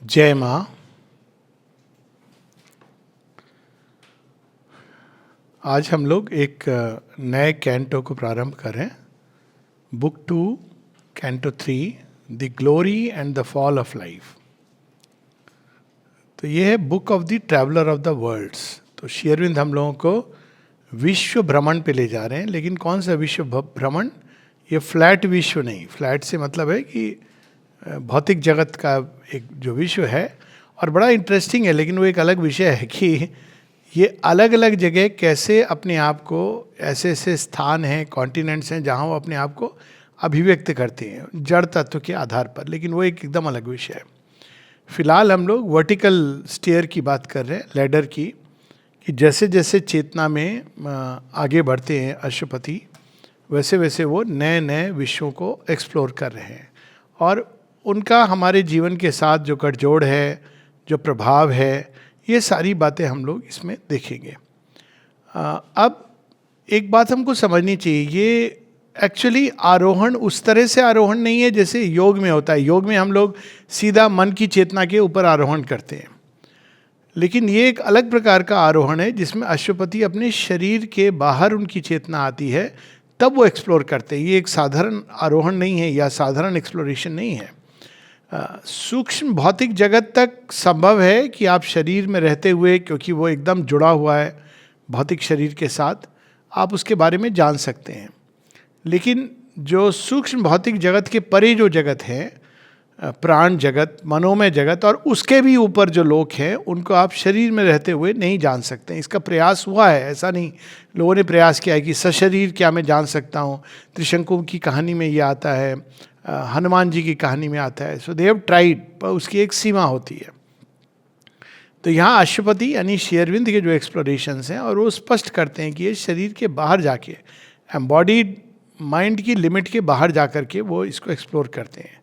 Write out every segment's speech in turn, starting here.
जय माँ। आज हम लोग एक नए कैंटो को प्रारंभ कर रहे हैं। Book 2 canto 3 the glory and the fall of life. तो ये है book of the traveller of the worlds. तो श्री अरविंद हम लोगों को विश्व भ्रमण पे ले जा रहे हैं। लेकिन कौन सा विश्व भ्रमण? ये फ्लैट विश्व नहीं। फ्लैट से मतलब है कि भौतिक जगत का एक जो विश्व है, और बड़ा इंटरेस्टिंग है। लेकिन वो एक अलग विषय है कि ये अलग अलग जगह कैसे अपने आप को, ऐसे ऐसे स्थान हैं, कॉन्टिनेंट्स हैं जहाँ वो अपने आप को अभिव्यक्त करते हैं जड़ तत्व के आधार पर। लेकिन वो एक एकदम अलग विषय है। फिलहाल हम लोग वर्टिकल स्टेयर की बात कर रहे हैं, लैडर की, कि जैसे जैसे चेतना में आगे बढ़ते हैं अश्वपति, वैसे वैसे वो नए नए विश्वों को एक्सप्लोर कर रहे हैं। और उनका हमारे जीवन के साथ जो गठजोड़ है, जो प्रभाव है, ये सारी बातें हम लोग इसमें देखेंगे। अब एक बात हमको समझनी चाहिए, ये एक्चुअली आरोहण उस तरह से आरोहण नहीं है जैसे योग में होता है। योग में हम लोग सीधा मन की चेतना के ऊपर आरोहण करते हैं। लेकिन ये एक अलग प्रकार का आरोहण है जिसमें अश्वपति अपने शरीर के बाहर उनकी चेतना आती है, तब वो एक्सप्लोर करते हैं। ये एक साधारण आरोहण नहीं है या साधारण एक्सप्लोरेशन नहीं है। सूक्ष्म भौतिक जगत तक संभव है कि आप शरीर में रहते हुए, क्योंकि वो एकदम जुड़ा हुआ है भौतिक शरीर के साथ, आप उसके बारे में जान सकते हैं। लेकिन जो सूक्ष्म भौतिक जगत के परे जो जगत है, प्राण जगत, मनोमय जगत, और उसके भी ऊपर जो लोग हैं, उनको आप शरीर में रहते हुए नहीं जान सकते। इसका प्रयास हुआ है, ऐसा नहीं, लोगों ने प्रयास किया है कि सशरीर क्या मैं जान सकता हूँ। त्रिशंकु की कहानी में ये आता है, हनुमान जी की कहानी में आता है। सो दे हैव ट्राइड, पर उसकी एक सीमा होती है। तो यहाँ अश्वपति यानी श्री अरविंद के जो एक्सप्लोरेशंस हैं, और वो स्पष्ट करते हैं कि ये शरीर के बाहर जाके, एम्बॉडीड माइंड की लिमिट के बाहर जा कर के वो इसको एक्सप्लोर करते हैं।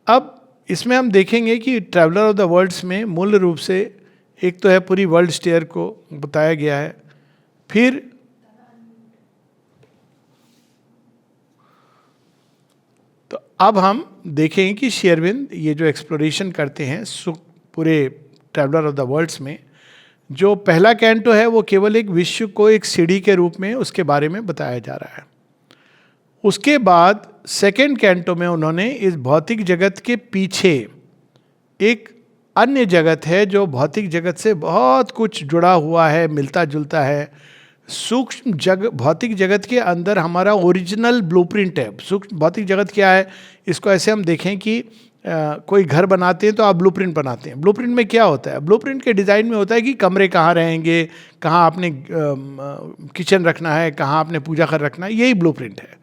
अब इसमें हम देखेंगे कि ट्रैवलर ऑफ द वर्ल्ड्स में मूल रूप से एक तो है पूरी वर्ल्ड स्टेयर को बताया गया है। फिर तो अब हम देखेंगे कि श्री अरविंद ये जो एक्सप्लोरेशन करते हैं पूरे ट्रैवलर ऑफ द वर्ल्ड्स में, जो पहला कैंटो है वो केवल एक विश्व को एक सीढ़ी के रूप में उसके बारे में बताया जा रहा है। उसके बाद सेकेंड कैंटो में उन्होंने इस भौतिक जगत के पीछे एक अन्य जगत है जो भौतिक जगत से बहुत कुछ जुड़ा हुआ है, मिलता जुलता है। सूक्ष्म भौतिक जगत के अंदर हमारा ओरिजिनल ब्लूप्रिंट है। सूक्ष्म भौतिक जगत क्या है, इसको ऐसे हम देखें कि कोई घर बनाते हैं तो आप ब्लूप्रिंट बनाते हैं। ब्लूप्रिंट में क्या होता है? ब्लूप्रिंट के डिज़ाइन में होता है कि कमरे कहाँ रहेंगे, कहाँ आपने किचन रखना है, कहाँ आपने पूजा घर रखना है, यही ब्लूप्रिंट है।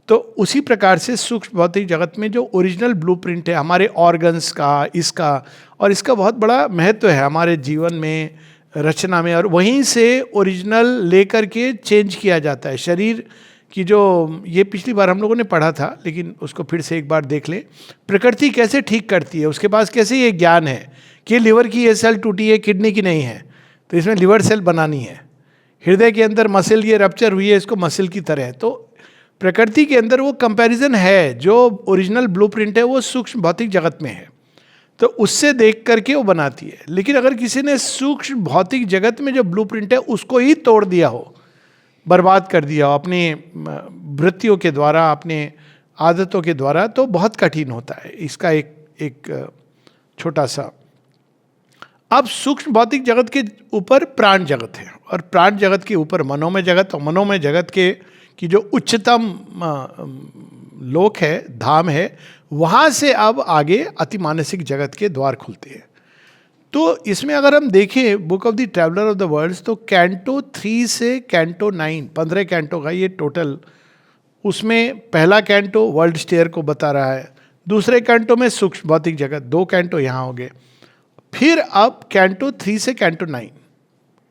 तो उसी प्रकार से सूक्ष्म भौतिक जगत में जो ओरिजिनल ब्लूप्रिंट है हमारे ऑर्गन्स का, इसका, और इसका बहुत बड़ा महत्व है हमारे जीवन में, रचना में, और वहीं से ओरिजिनल लेकर के चेंज किया जाता है। शरीर की जो, ये पिछली बार हम लोगों ने पढ़ा था, लेकिन उसको फिर से एक बार देख लें। प्रकृति कैसे ठीक करती है, उसके पास कैसे ये ज्ञान है कि लिवर की ये सेल टूटी है, किडनी की नहीं है, तो इसमें लिवर सेल बनानी है। हृदय के अंदर मसल ये रप्चर हुई है, इसको मसल की तरह है। तो प्रकृति के अंदर वो कंपैरिजन है, जो ओरिजिनल ब्लूप्रिंट है वो सूक्ष्म भौतिक जगत में है, तो उससे देख करके वो बनाती है। लेकिन अगर किसी ने सूक्ष्म भौतिक जगत में जो ब्लूप्रिंट है उसको ही तोड़ दिया हो, बर्बाद कर दिया हो अपने वृत्तियों के द्वारा, अपने आदतों के द्वारा, तो बहुत कठिन होता है। इसका एक छोटा सा, अब सूक्ष्म भौतिक जगत के ऊपर प्राण जगत है, और प्राण जगत के ऊपर मनोमय जगत, और मनोमय जगत के की जो उच्चतम लोक है, धाम है, वहाँ से अब आगे अतिमानसिक जगत के द्वार खुलते हैं। तो इसमें अगर हम देखें book of the traveller of the worlds, तो कैंटो 3 से कैंटो 9, 15 कैंटो का ये टोटल। उसमें पहला कैंटो वर्ल्ड स्टेयर को बता रहा है, दूसरे कैंटो में सूक्ष्म भौतिक जगत, 2 कैंटो यहाँ हो गए। फिर अब कैंटो 3 से कैंटो 9,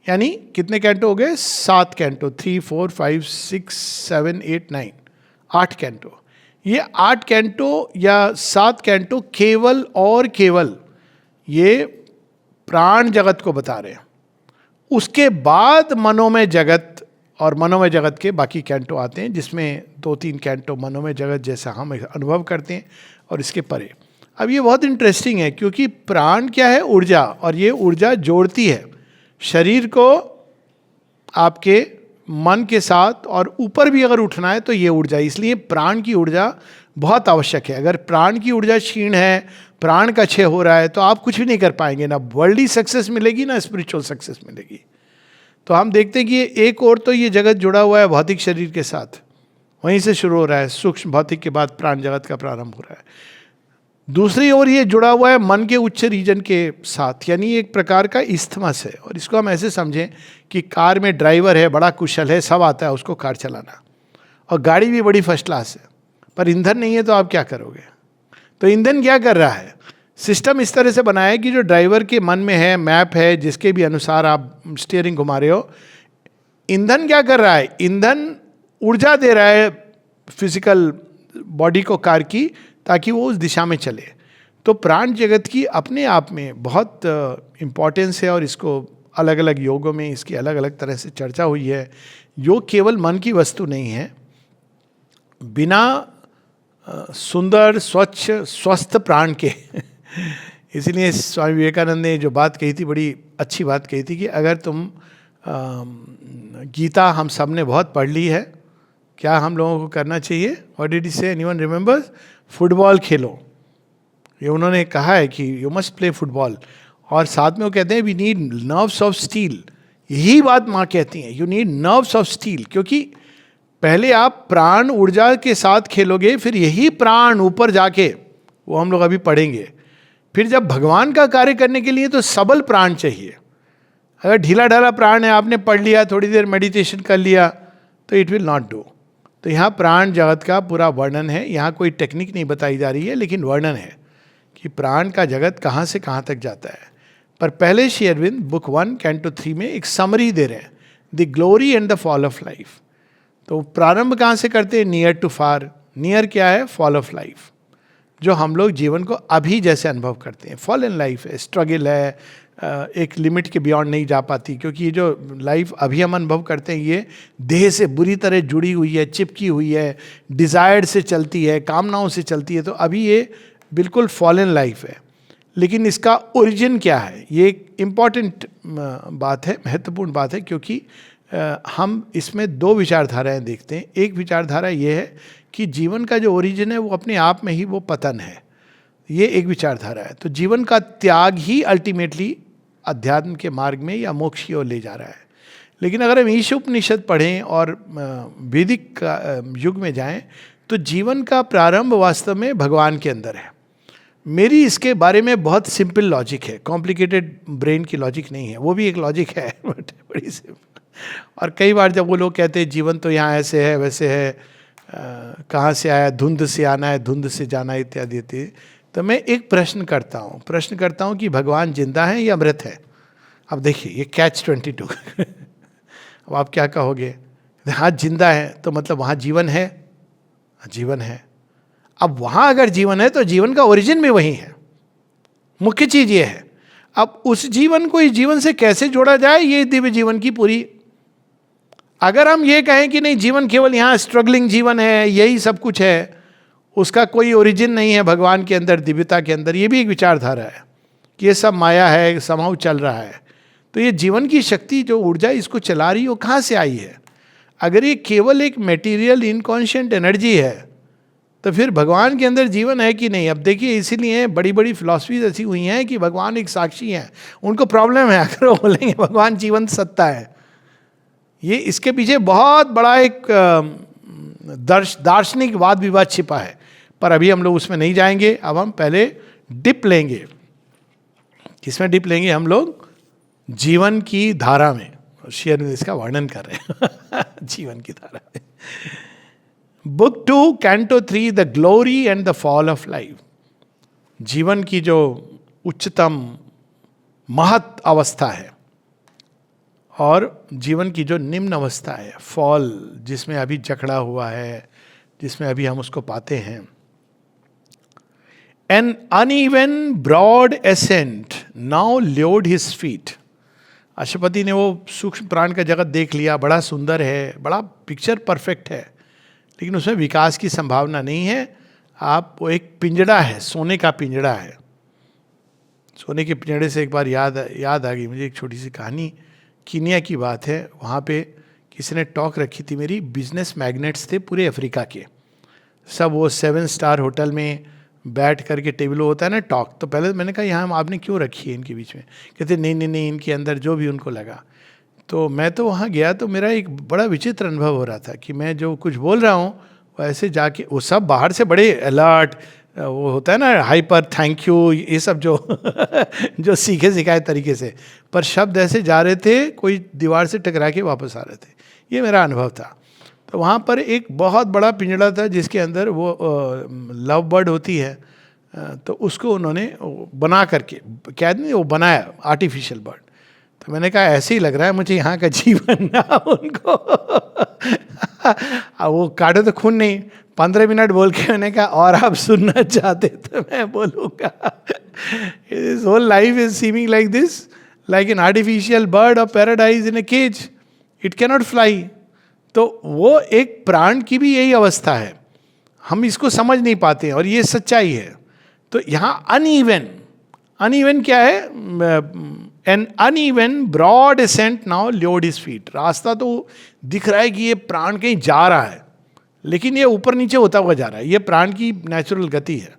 यानी कितने कैंटो हो गए? 7 कैंटो, 3, 4, 5, 6, 7, 8, 9, 8 कैंटो। ये 8 कैंटो या 7 कैंटो केवल और केवल ये प्राण जगत को बता रहे हैं। उसके बाद मनोमय जगत और मनोमय जगत के बाकी कैंटो आते हैं, जिसमें 2-3 कैंटो मनोमय जगत जैसा हम अनुभव करते हैं, और इसके परे। अब ये बहुत इंटरेस्टिंग है, क्योंकि प्राण क्या है? ऊर्जा, और ये ऊर्जा जोड़ती है शरीर को आपके मन के साथ, और ऊपर भी अगर उठना है तो ये ऊर्जा, इसलिए प्राण की ऊर्जा बहुत आवश्यक है। अगर प्राण की ऊर्जा क्षीण है, प्राण का क्षय हो रहा है, तो आप कुछ भी नहीं कर पाएंगे, ना वर्ल्डली सक्सेस मिलेगी ना स्पिरिचुअल सक्सेस मिलेगी। तो हम देखते हैं कि एक और तो ये जगत जुड़ा हुआ है भौतिक शरीर के साथ, वहीं से शुरू हो रहा है, सूक्ष्म भौतिक के बाद प्राण जगत का प्रारंभ हो रहा है। दूसरी ओर ये जुड़ा हुआ है मन के उच्च रीजन के साथ, यानी एक प्रकार का इस्थमस है। और इसको हम ऐसे समझें कि कार में ड्राइवर है, बड़ा कुशल है, सब आता है उसको कार चलाना, और गाड़ी भी बड़ी फर्स्ट क्लास है, पर ईंधन नहीं है, तो आप क्या करोगे? तो ईंधन क्या कर रहा है? सिस्टम इस तरह से बनाया है कि जो ड्राइवर के मन में है, मैप है, जिसके भी अनुसार आप स्टीयरिंग घुमा रहे हो, ईंधन क्या कर रहा है? ईंधन ऊर्जा दे रहा है फिजिकल बॉडी को कार की, ताकि वो उस दिशा में चले। तो प्राण जगत की अपने आप में बहुत इम्पॉर्टेंस है, और इसको अलग अलग योगों में इसकी अलग अलग तरह से चर्चा हुई है। योग केवल मन की वस्तु नहीं है। बिना सुंदर स्वच्छ स्वस्थ प्राण के इसलिए स्वामी विवेकानंद ने जो बात कही थी, बड़ी अच्छी बात कही थी कि अगर तुम गीता हम सब ने बहुत पढ़ ली है, क्या हम लोगों को करना चाहिए? व्हाट डिड ही से? Anyone remembers? फुटबॉल खेलो। ये उन्होंने कहा है कि यू मस्ट प्ले फुटबॉल, और साथ में वो कहते हैं we need nerves of steel. यही बात माँ कहती हैं, you need nerves of steel, क्योंकि पहले आप प्राण ऊर्जा के साथ खेलोगे, फिर यही प्राण ऊपर जाके, वो हम लोग अभी पढ़ेंगे, फिर जब भगवान का कार्य करने के लिए तो सबल प्राण चाहिए। अगर ढीला ढाला प्राण है, आपने पढ़ लिया, थोड़ी देर मेडिटेशन कर लिया, तो इट विल नॉट डू। तो यहाँ प्राण जगत का पूरा वर्णन है। यहाँ कोई टेक्निक नहीं बताई जा रही है, लेकिन वर्णन है कि प्राण का जगत कहाँ से कहाँ तक जाता है। पर पहले श्री अरविंद बुक 1 कैंटो 3 में एक समरी दे रहे हैं, the glory and the fall of life. तो प्रारंभ कहाँ से करते हैं? Near to far. नियर क्या है? फॉल ऑफ लाइफ, जो हम लोग जीवन को अभी जैसे अनुभव करते हैं। फॉल इन लाइफ है, स्ट्रगल है, एक लिमिट के बियॉन्ड नहीं जा पाती, क्योंकि ये जो लाइफ अभी हम अनुभव करते हैं, ये देह से बुरी तरह जुड़ी हुई है, चिपकी हुई है, डिज़ायर्ड से चलती है, कामनाओं से चलती है। तो अभी ये बिल्कुल फॉलन लाइफ है। लेकिन इसका ओरिजिन क्या है? ये एक इम्पॉर्टेंट बात है, महत्वपूर्ण बात है, क्योंकि हम इसमें दो विचारधाराएं देखते हैं। एक विचारधारा ये है कि जीवन का जो ओरिजिन है वो अपने आप में ही वो पतन है, ये एक विचारधारा है। तो जीवन का त्याग ही अल्टीमेटली अध्यात्म के मार्ग में या मोक्ष की ओर ले जा रहा है। लेकिन अगर हम ईशोपनिषद पढ़ें और वैदिक युग में जाएं, तो जीवन का प्रारंभ वास्तव में भगवान के अंदर है। मेरी इसके बारे में बहुत सिंपल लॉजिक है, कॉम्प्लिकेटेड ब्रेन की लॉजिक नहीं है, वो भी एक लॉजिक है बट बड़ी सिंपल। और कई बार जब वो लोग कहते हैं जीवन तो यहाँ ऐसे है वैसे है, कहाँ से आया, धुंध से आना है, धुंध से जाना है, इत्यादि इत्यादि, तो मैं एक प्रश्न करता हूँ कि भगवान जिंदा है या मृत है? अब देखिए ये कैच 22 अब आप क्या कहोगे? हाँ जिंदा है, तो मतलब वहाँ जीवन है? जीवन है। अब वहाँ अगर जीवन है तो जीवन का ओरिजिन भी वही है। मुख्य चीज ये है, अब उस जीवन को इस जीवन से कैसे जोड़ा जाए, ये दिव्य जीवन की पूरी। अगर हम ये कहें कि नहीं जीवन केवल यहाँ स्ट्रगलिंग जीवन है, यही सब कुछ है, उसका कोई ओरिजिन नहीं है भगवान के अंदर, दिव्यता के अंदर, ये भी एक विचारधारा है कि ये सब माया है, समाव चल रहा है। तो ये जीवन की शक्ति जो ऊर्जा इसको चला रही है वो कहाँ से आई है? अगर ये केवल एक मटेरियल इनकॉन्शियंट एनर्जी है तो फिर भगवान के अंदर जीवन है कि नहीं? अब देखिए इसीलिए बड़ी बड़ी फिलॉसफीज ऐसी हुई हैं कि भगवान एक साक्षी हैं। उनको प्रॉब्लम है अगर वो बोलेंगे भगवान जीवंत सत्ता है। ये इसके पीछे बहुत बड़ा एक दार्शनिक वाद विवाद छिपा है, पर अभी हम लोग उसमें नहीं जाएंगे। अब हम पहले डिप लेंगे। किसमें डिप लेंगे? हम लोग जीवन की धारा में। शेयर में इसका वर्णन कर रहे हैं जीवन की धारा में। Book 2 canto 3 the glory and the fall of life. जीवन की जो उच्चतम महत अवस्था है और जीवन की जो निम्न अवस्था है, फॉल, जिसमें अभी जकड़ा हुआ है, जिसमें अभी हम उसको पाते हैं। An uneven broad ascent now lured his feet. Ashwapati ने वो सूक्ष्म प्राण का जगत देख लिया, बड़ा सुंदर है, बड़ा पिक्चर परफेक्ट है, लेकिन उसमें विकास की संभावना नहीं है। आप, वो एक पिंजड़ा है, सोने का पिंजड़ा है। सोने के पिंजड़े से एक बार याद आ गई मुझे एक छोटी सी कहानी। कीनिया की बात है, वहाँ पे किसी ने टॉक रखी थी मेरी, बिजनेस मैग्नेट्स थे पूरे अफ्रीका के, सब वो 7 स्टार होटल में बैठ करके टेबल होता है ना टॉक। तो पहले मैंने कहा यहाँ आपने क्यों रखी है इनके बीच में? कहते नहीं नहीं नहीं, इनके अंदर जो भी उनको लगा। तो मैं तो वहाँ गया तो मेरा एक बड़ा विचित्र अनुभव हो रहा था कि मैं जो कुछ बोल रहा हूँ वो ऐसे जाके, वो सब बाहर से बड़े अलर्ट, वो होता है ना हाइपर, थैंक यू, ये सब जो जो सीखे सिखाए तरीके से, पर शब्द ऐसे जा रहे थे कोई दीवार से टकरा के वापस आ रहे थे। ये मेरा अनुभव था। तो वहाँ पर एक बहुत बड़ा पिंजड़ा था जिसके अंदर वो लव बर्ड होती है, तो उसको उन्होंने बना करके, क्या नहीं वो बनाया आर्टिफिशियल बर्ड। तो मैंने कहा ऐसे ही लग रहा है मुझे यहाँ का जीवन ना उनको वो काटो तो खून नहीं, 15 मिनट बोल के मैंने कहा और आप सुनना चाहते तो मैं बोलूँगा His whole life is seeming like this, like an artificial bird of paradise in a cage. It cannot fly. तो वो एक प्राण की भी यही अवस्था है, हम इसको समझ नहीं पाते हैं और ये सच्चाई है। तो यहाँ अनइवन क्या है? An uneven broad ascent now lured his feet. रास्ता तो दिख रहा है कि ये प्राण कहीं जा रहा है, लेकिन ये ऊपर नीचे होता हुआ जा रहा है। ये प्राण की नेचुरल गति है।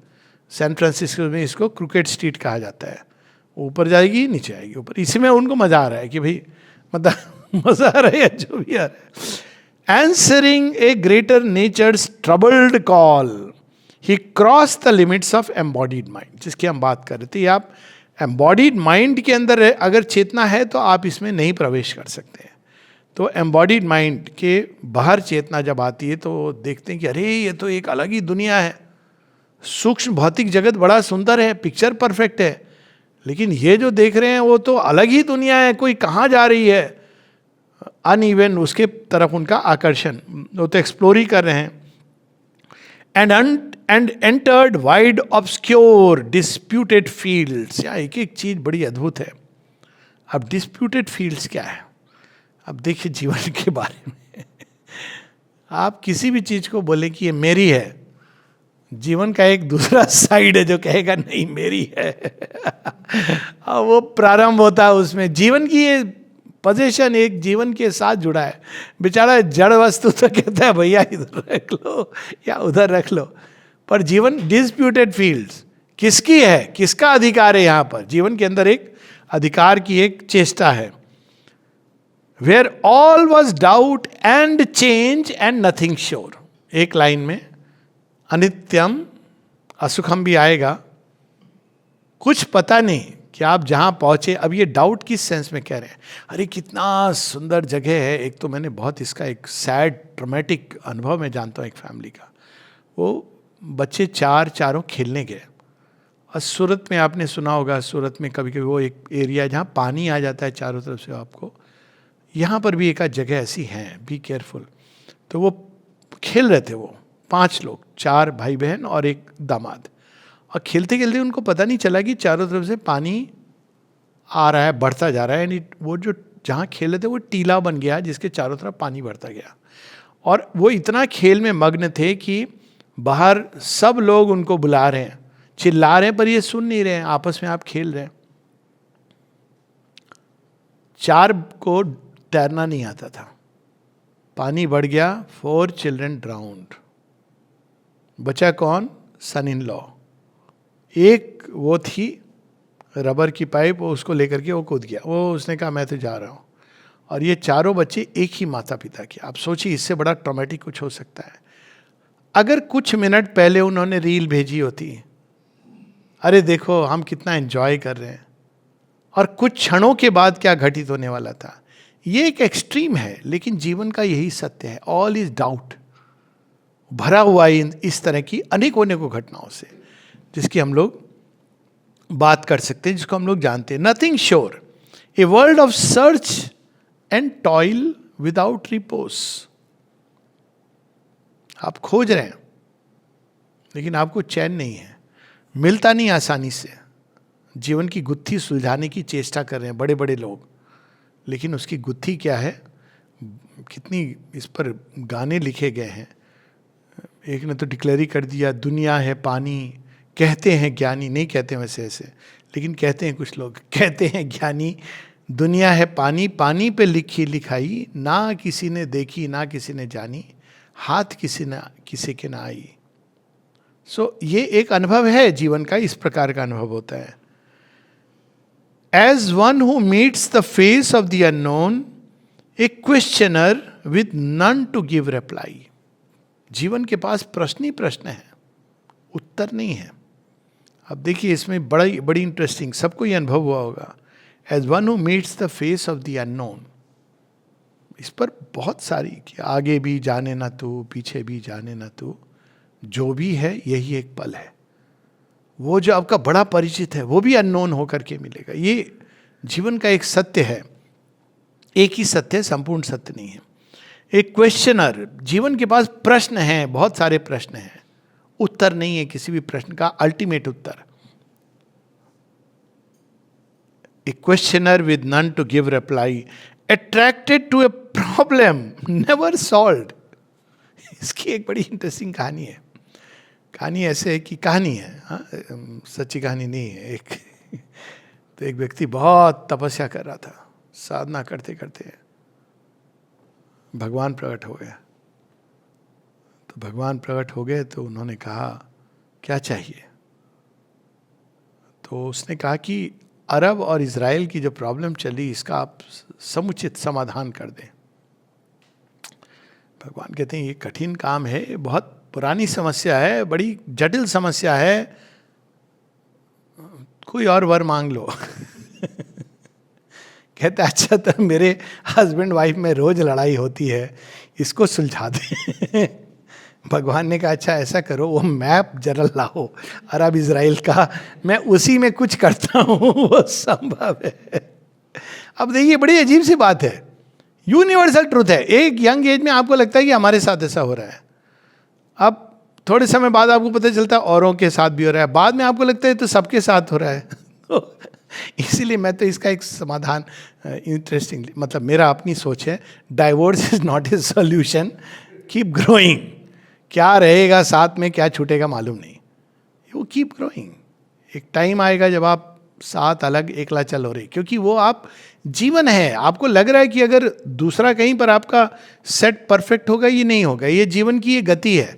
सैन फ्रांसिस्को में इसको क्रिकेट स्ट्रीट कहा जाता है, ऊपर जाएगी नीचे आएगी ऊपर। इसी में उनको मजा आ रहा है कि भाई मतलब मजा आ रहा है जो भी आ रहा है। Answering a greater nature's troubled call, he crossed the limits of embodied mind, जिसकी हम बात कर रहे थे। आप embodied mind के अंदर अगर चेतना है तो आप इसमें नहीं प्रवेश कर सकते हैं। तो embodied mind के बाहर चेतना जब आती है तो देखते हैं कि अरे ये तो एक अलग ही दुनिया है। सूक्ष्म भौतिक जगत बड़ा सुंदर है, पिक्चर परफेक्ट है, लेकिन ये जो देख रहे हैं वो तो अलग ही दुनिया है, कोई कहाँ जा रही है। अनइवन उसके तरफ उनका आकर्षण, वो तो एक्सप्लोर ही कर रहे हैं। And entered wide obscure disputed fields. या एक एक चीज बड़ी अद्भुत है। अब डिस्प्यूटेड फील्ड्स क्या है? अब देखिए जीवन के बारे में आप किसी भी चीज को बोले कि ये मेरी है, जीवन का एक दूसरा साइड है जो कहेगा नहीं मेरी है और वो प्रारंभ होता है उसमें। जीवन की ये पोजीशन एक जीवन के साथ जुड़ा है। बेचारा जड़ वस्तु तो कहता है भैया इधर रख लो या उधर रख लो, पर जीवन डिस्प्यूटेड फील्ड्स किसकी है, किसका अधिकार है? यहाँ पर जीवन के अंदर एक अधिकार की एक चेष्टा है। Where all was doubt and change and nothing sure. एक लाइन में अनित्यम असुखम भी आएगा, कुछ पता नहीं कि आप जहाँ पहुँचे। अब ये डाउट किस सेंस में कह रहे हैं? अरे कितना सुंदर जगह है। एक तो मैंने बहुत इसका एक सैड ट्रॉमेटिक अनुभव मैं जानता हूँ एक फैमिली का। वो बच्चे चारों खेलने गए, और सूरत में आपने सुना होगा, सूरत में कभी कभी वो एक एरिया है जहाँ पानी आ जाता है चारों तरफ से आपको। यहाँ पर भी एक आध जगह ऐसी हैं, बी केयरफुल। तो वो खेल रहे थे, वो 5 लोग, 4 भाई बहन और एक दामाद, और खेलते खेलते उनको पता नहीं चला कि चारों तरफ से पानी आ रहा है, बढ़ता जा रहा है। यानी वो जो जहाँ खेल रहे थे वो टीला बन गया जिसके चारों तरफ पानी बढ़ता गया। और वो इतना खेल में मग्न थे कि बाहर सब लोग उनको बुला रहे हैं, चिल्ला रहे हैं, पर ये सुन नहीं रहे हैं, आपस में आप खेल रहे हैं। 4 को तैरना नहीं आता था, पानी बढ़ गया, 4 चिल्ड्रन ड्राउंड। बचा कौन? सन इन लॉ। एक वो थी रबर की पाइप, वो उसको लेकर के वो कूद गया। वो उसने कहा मैं तो जा रहा हूँ। और ये चारों बच्चे एक ही माता पिता के। आप सोचिए इससे बड़ा ट्रॉमेटिक कुछ हो सकता है। अगर कुछ मिनट पहले उन्होंने रील भेजी होती, अरे देखो हम कितना एंजॉय कर रहे हैं, और कुछ क्षणों के बाद क्या घटित होने वाला था। ये एक एक्सट्रीम है, लेकिन जीवन का यही सत्य है। ऑल इज डाउट, भरा हुआ इस तरह की अनेकों घटनाओं से, जिसकी हम लोग बात कर सकते हैं, जिसको हम लोग जानते हैं। Nothing sure, a world of search and toil without repose. आप खोज रहे हैं लेकिन आपको चैन नहीं है, मिलता नहीं आसानी से। जीवन की गुत्थी सुलझाने की चेष्टा कर रहे हैं बड़े बड़े लोग, लेकिन उसकी गुत्थी क्या है, कितनी इस पर गाने लिखे गए हैं। एक ने तो डिक्लेयर ही कर दिया, दुनिया है पानी, कहते हैं ज्ञानी, नहीं कहते वैसे ऐसे, लेकिन कहते हैं कुछ लोग, कहते हैं ज्ञानी दुनिया है पानी, पानी पे लिखी लिखाई, ना किसी ने देखी ना किसी ने जानी, हाथ किसी के ना आई। सो ये एक अनुभव है जीवन का, इस प्रकार का अनुभव होता है। As one who meets the face of the unknown, a questioner with none to give reply. जीवन के पास प्रश्न ही प्रश्न है, उत्तर नहीं है। अब देखिए इसमें बड़ी इंटरेस्टिंग, सबको ये अनुभव हुआ होगा, as one who meets the face of the unknown. इस पर बहुत सारी, कि आगे भी जाने ना तू, पीछे भी जाने ना तू, जो भी है यही एक पल है। वो जो आपका बड़ा परिचित है वो भी अननोन होकर के मिलेगा। ये जीवन का एक सत्य है, एक ही सत्य है, संपूर्ण सत्य नहीं है। एक क्वेश्चनर, जीवन के पास प्रश्न हैं, बहुत सारे प्रश्न हैं, उत्तर नहीं है किसी भी प्रश्न का अल्टीमेट उत्तर। A questioner with none to give reply, attracted to a problem never solved. इसकी एक बड़ी इंटरेस्टिंग कहानी है। कहानी ऐसे है कि कहानी है, हाँ, सच्ची कहानी नहीं है। तो एक व्यक्ति बहुत तपस्या कर रहा था, साधना करते करते भगवान प्रकट हो गया। तो भगवान प्रकट हो गए तो उन्होंने कहा क्या चाहिए? तो उसने कहा कि अरब और इज़राइल की जो प्रॉब्लम चली इसका आप समुचित समाधान कर दें। भगवान कहते हैं ये कठिन काम है, बहुत पुरानी समस्या है, बड़ी जटिल समस्या है, कोई और वर मांग लो। कहते अच्छा तो मेरे हस्बैंड वाइफ में रोज लड़ाई होती है, इसको सुलझा दे। भगवान ने कहा अच्छा ऐसा करो, वो मैप जरा लाओ अरब इज़राइल का, मैं उसी में कुछ करता हूँ, वो संभव है। अब देखिए बड़ी अजीब सी बात है, यूनिवर्सल ट्रूथ है। एक यंग एज में आपको लगता है कि हमारे साथ ऐसा हो रहा है, अब थोड़े समय बाद आपको पता चलता है औरों के साथ भी हो रहा है, बाद में आपको लगता है तो सबके साथ हो रहा है। तो इसीलिए मैं तो इसका एक समाधान इंटरेस्टिंगली, मतलब मेरा अपनी सोच है, divorce is not a solution, keep growing. क्या रहेगा साथ में, क्या छूटेगा मालूम नहीं, वो कीप ग्रोइंग। एक टाइम आएगा जब आप साथ अलग एकला चल हो रहे, क्योंकि वो आप जीवन है। आपको लग रहा है कि अगर दूसरा कहीं पर आपका सेट परफेक्ट होगा, ये नहीं होगा। ये जीवन की ये गति है,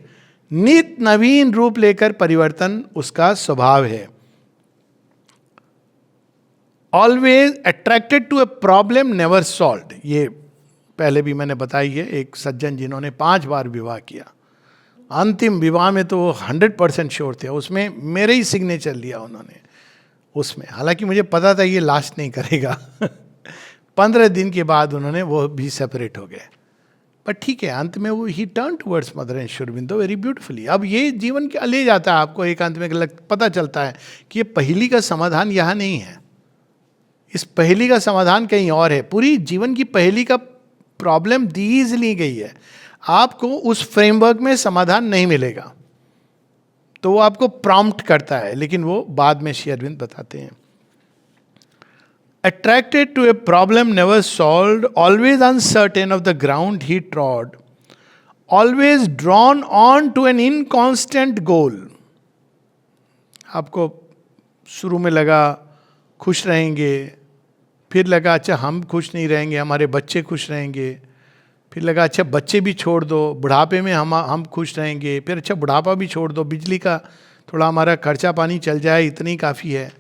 नित नवीन रूप लेकर परिवर्तन उसका स्वभाव है। Always attracted to a problem never solved. ये पहले भी मैंने बताई है, एक सज्जन जिन्होंने 5 बार विवाह किया, अंतिम विवाह में तो 100% श्योर थे, उसमें मेरे ही सिग्नेचर लिया उन्होंने उसमें, हालांकि मुझे पता था ये लास्ट नहीं करेगा। 15 दिन के बाद उन्होंने वो भी सेपरेट हो गए, पर ठीक है, अंत में वो ही turn towards mother and Shri Aurobindo very beautifully. अब ये जीवन के ले जाता है आपको, एक अंत में पता चलता है कि ये पहेली का समाधान यहाँ नहीं है, इस पहेली का समाधान कहीं और है। पूरी जीवन की पहेली का प्रॉब्लम दीज ली गई है, आपको उस फ्रेमवर्क में समाधान नहीं मिलेगा, तो वो आपको प्रॉम्प्ट करता है, लेकिन वो बाद में श्री अरविंद बताते हैं। Attracted to a problem never solved, always uncertain of the ground he trod, always drawn on to an inconstant goal. आपको शुरू में लगा खुश रहेंगे, फिर लगा अच्छा हम खुश नहीं रहेंगे, हमारे बच्चे खुश रहेंगे, फिर लगा अच्छा बच्चे भी छोड़ दो, बुढ़ापे में हम खुश रहेंगे, फिर अच्छा बुढ़ापा भी छोड़ दो, बिजली का थोड़ा हमारा खर्चा पानी चल जाए, इतनी काफ़ी है।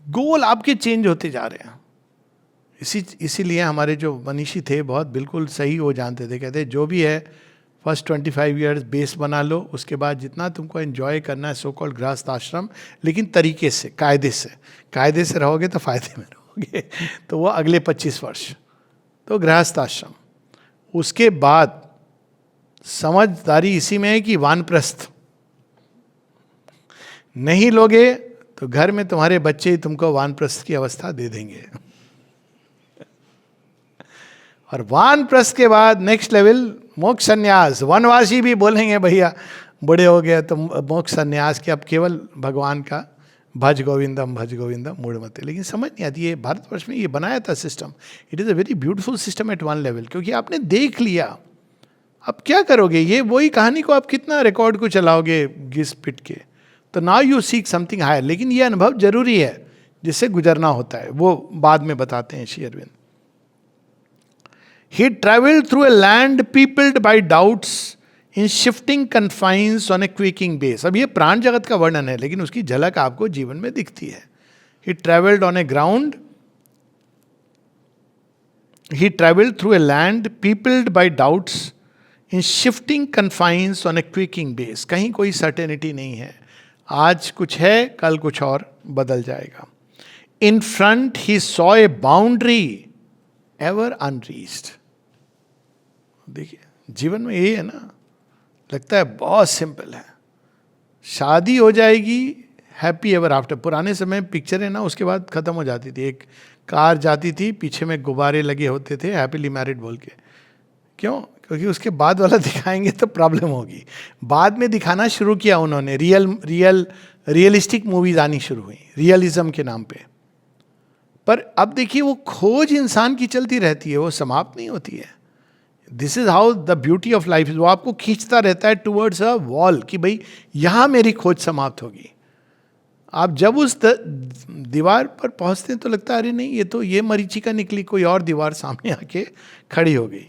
गोल आपके चेंज होते जा रहे हैं। इसीलिए हमारे जो मनीषी थे बहुत बिल्कुल सही वो जानते थे, कहते जो भी है फर्स्ट 25 ईयर्स बेस बना लो, उसके बाद जितना तुमको एंजॉय करना है सो कॉल्ड गृहस्थ आश्रम, लेकिन तरीके से, कायदे से रहोगे तो फायदे में रहोगे। तो वो अगले 25 वर्ष तो गृहस्थ आश्रम, उसके बाद समझदारी इसी में है कि वानप्रस्थ नहीं लोगे तो घर में तुम्हारे बच्चे ही तुमको वानप्रस्थ की अवस्था दे देंगे। और वानप्रस्थ के बाद नेक्स्ट लेवल मोक्ष संन्यास। वनवासी भी बोलेंगे भैया बड़े हो गए तो मोक्ष संन्यास के, अब केवल भगवान का भज गोविंदम मूढ़मते। लेकिन समझ नहीं आती, ये भारतवर्ष में ये बनाया था system, it is a very beautiful system eight one level, क्योंकि आपने देख लिया, अब क्या करोगे, ये वही कहानी को आप कितना रिकॉर्ड को चलाओगे घिस पिट के. तो now you seek something higher. लेकिन ये अनुभव जरूरी है जिससे गुजरना होता है, वो बाद में बताते हैं Shri Arvind. He traveled through a land peopled by doubts in shifting confines on a quaking base. अब ये प्राण जगत का वर्णन है, लेकिन उसकी झलक आपको जीवन में दिखती है. He traveled on a ground. He traveled through a land peopled by doubts in shifting confines on a quaking base. कहीं कोई सर्टेनिटी नहीं है. आज कुछ है, कल कुछ और बदल जाएगा. In front he saw a boundary ever unreached. देखिए जीवन में यही है ना, लगता है बहुत सिंपल है, शादी हो जाएगी, हैप्पी एवर आफ्टर. पुराने समय पिक्चर है ना, उसके बाद खत्म हो जाती थी. एक कार जाती थी, पीछे में गुब्बारे लगे होते थे, हैप्पीली मैरिड बोल के. क्यों? क्योंकि उसके बाद वाला दिखाएंगे तो प्रॉब्लम होगी. बाद में दिखाना शुरू किया उन्होंने, रियलिस्टिक मूवीज आनी शुरू हुई रियलिज्म के नाम पे. पर अब देखिए वो खोज इंसान की चलती रहती है, वो समाप्त नहीं होती है. This is how the beauty of life. वो आपको खींचता रहता है टुवर्ड्स अ वॉल कि भाई यहां मेरी खोज समाप्त होगी. आप जब उस दीवार पर पहुंचते हैं तो लगता है अरे नहीं, ये तो ये मरीचिका निकली, कोई और दीवार सामने आके खड़ी हो गई.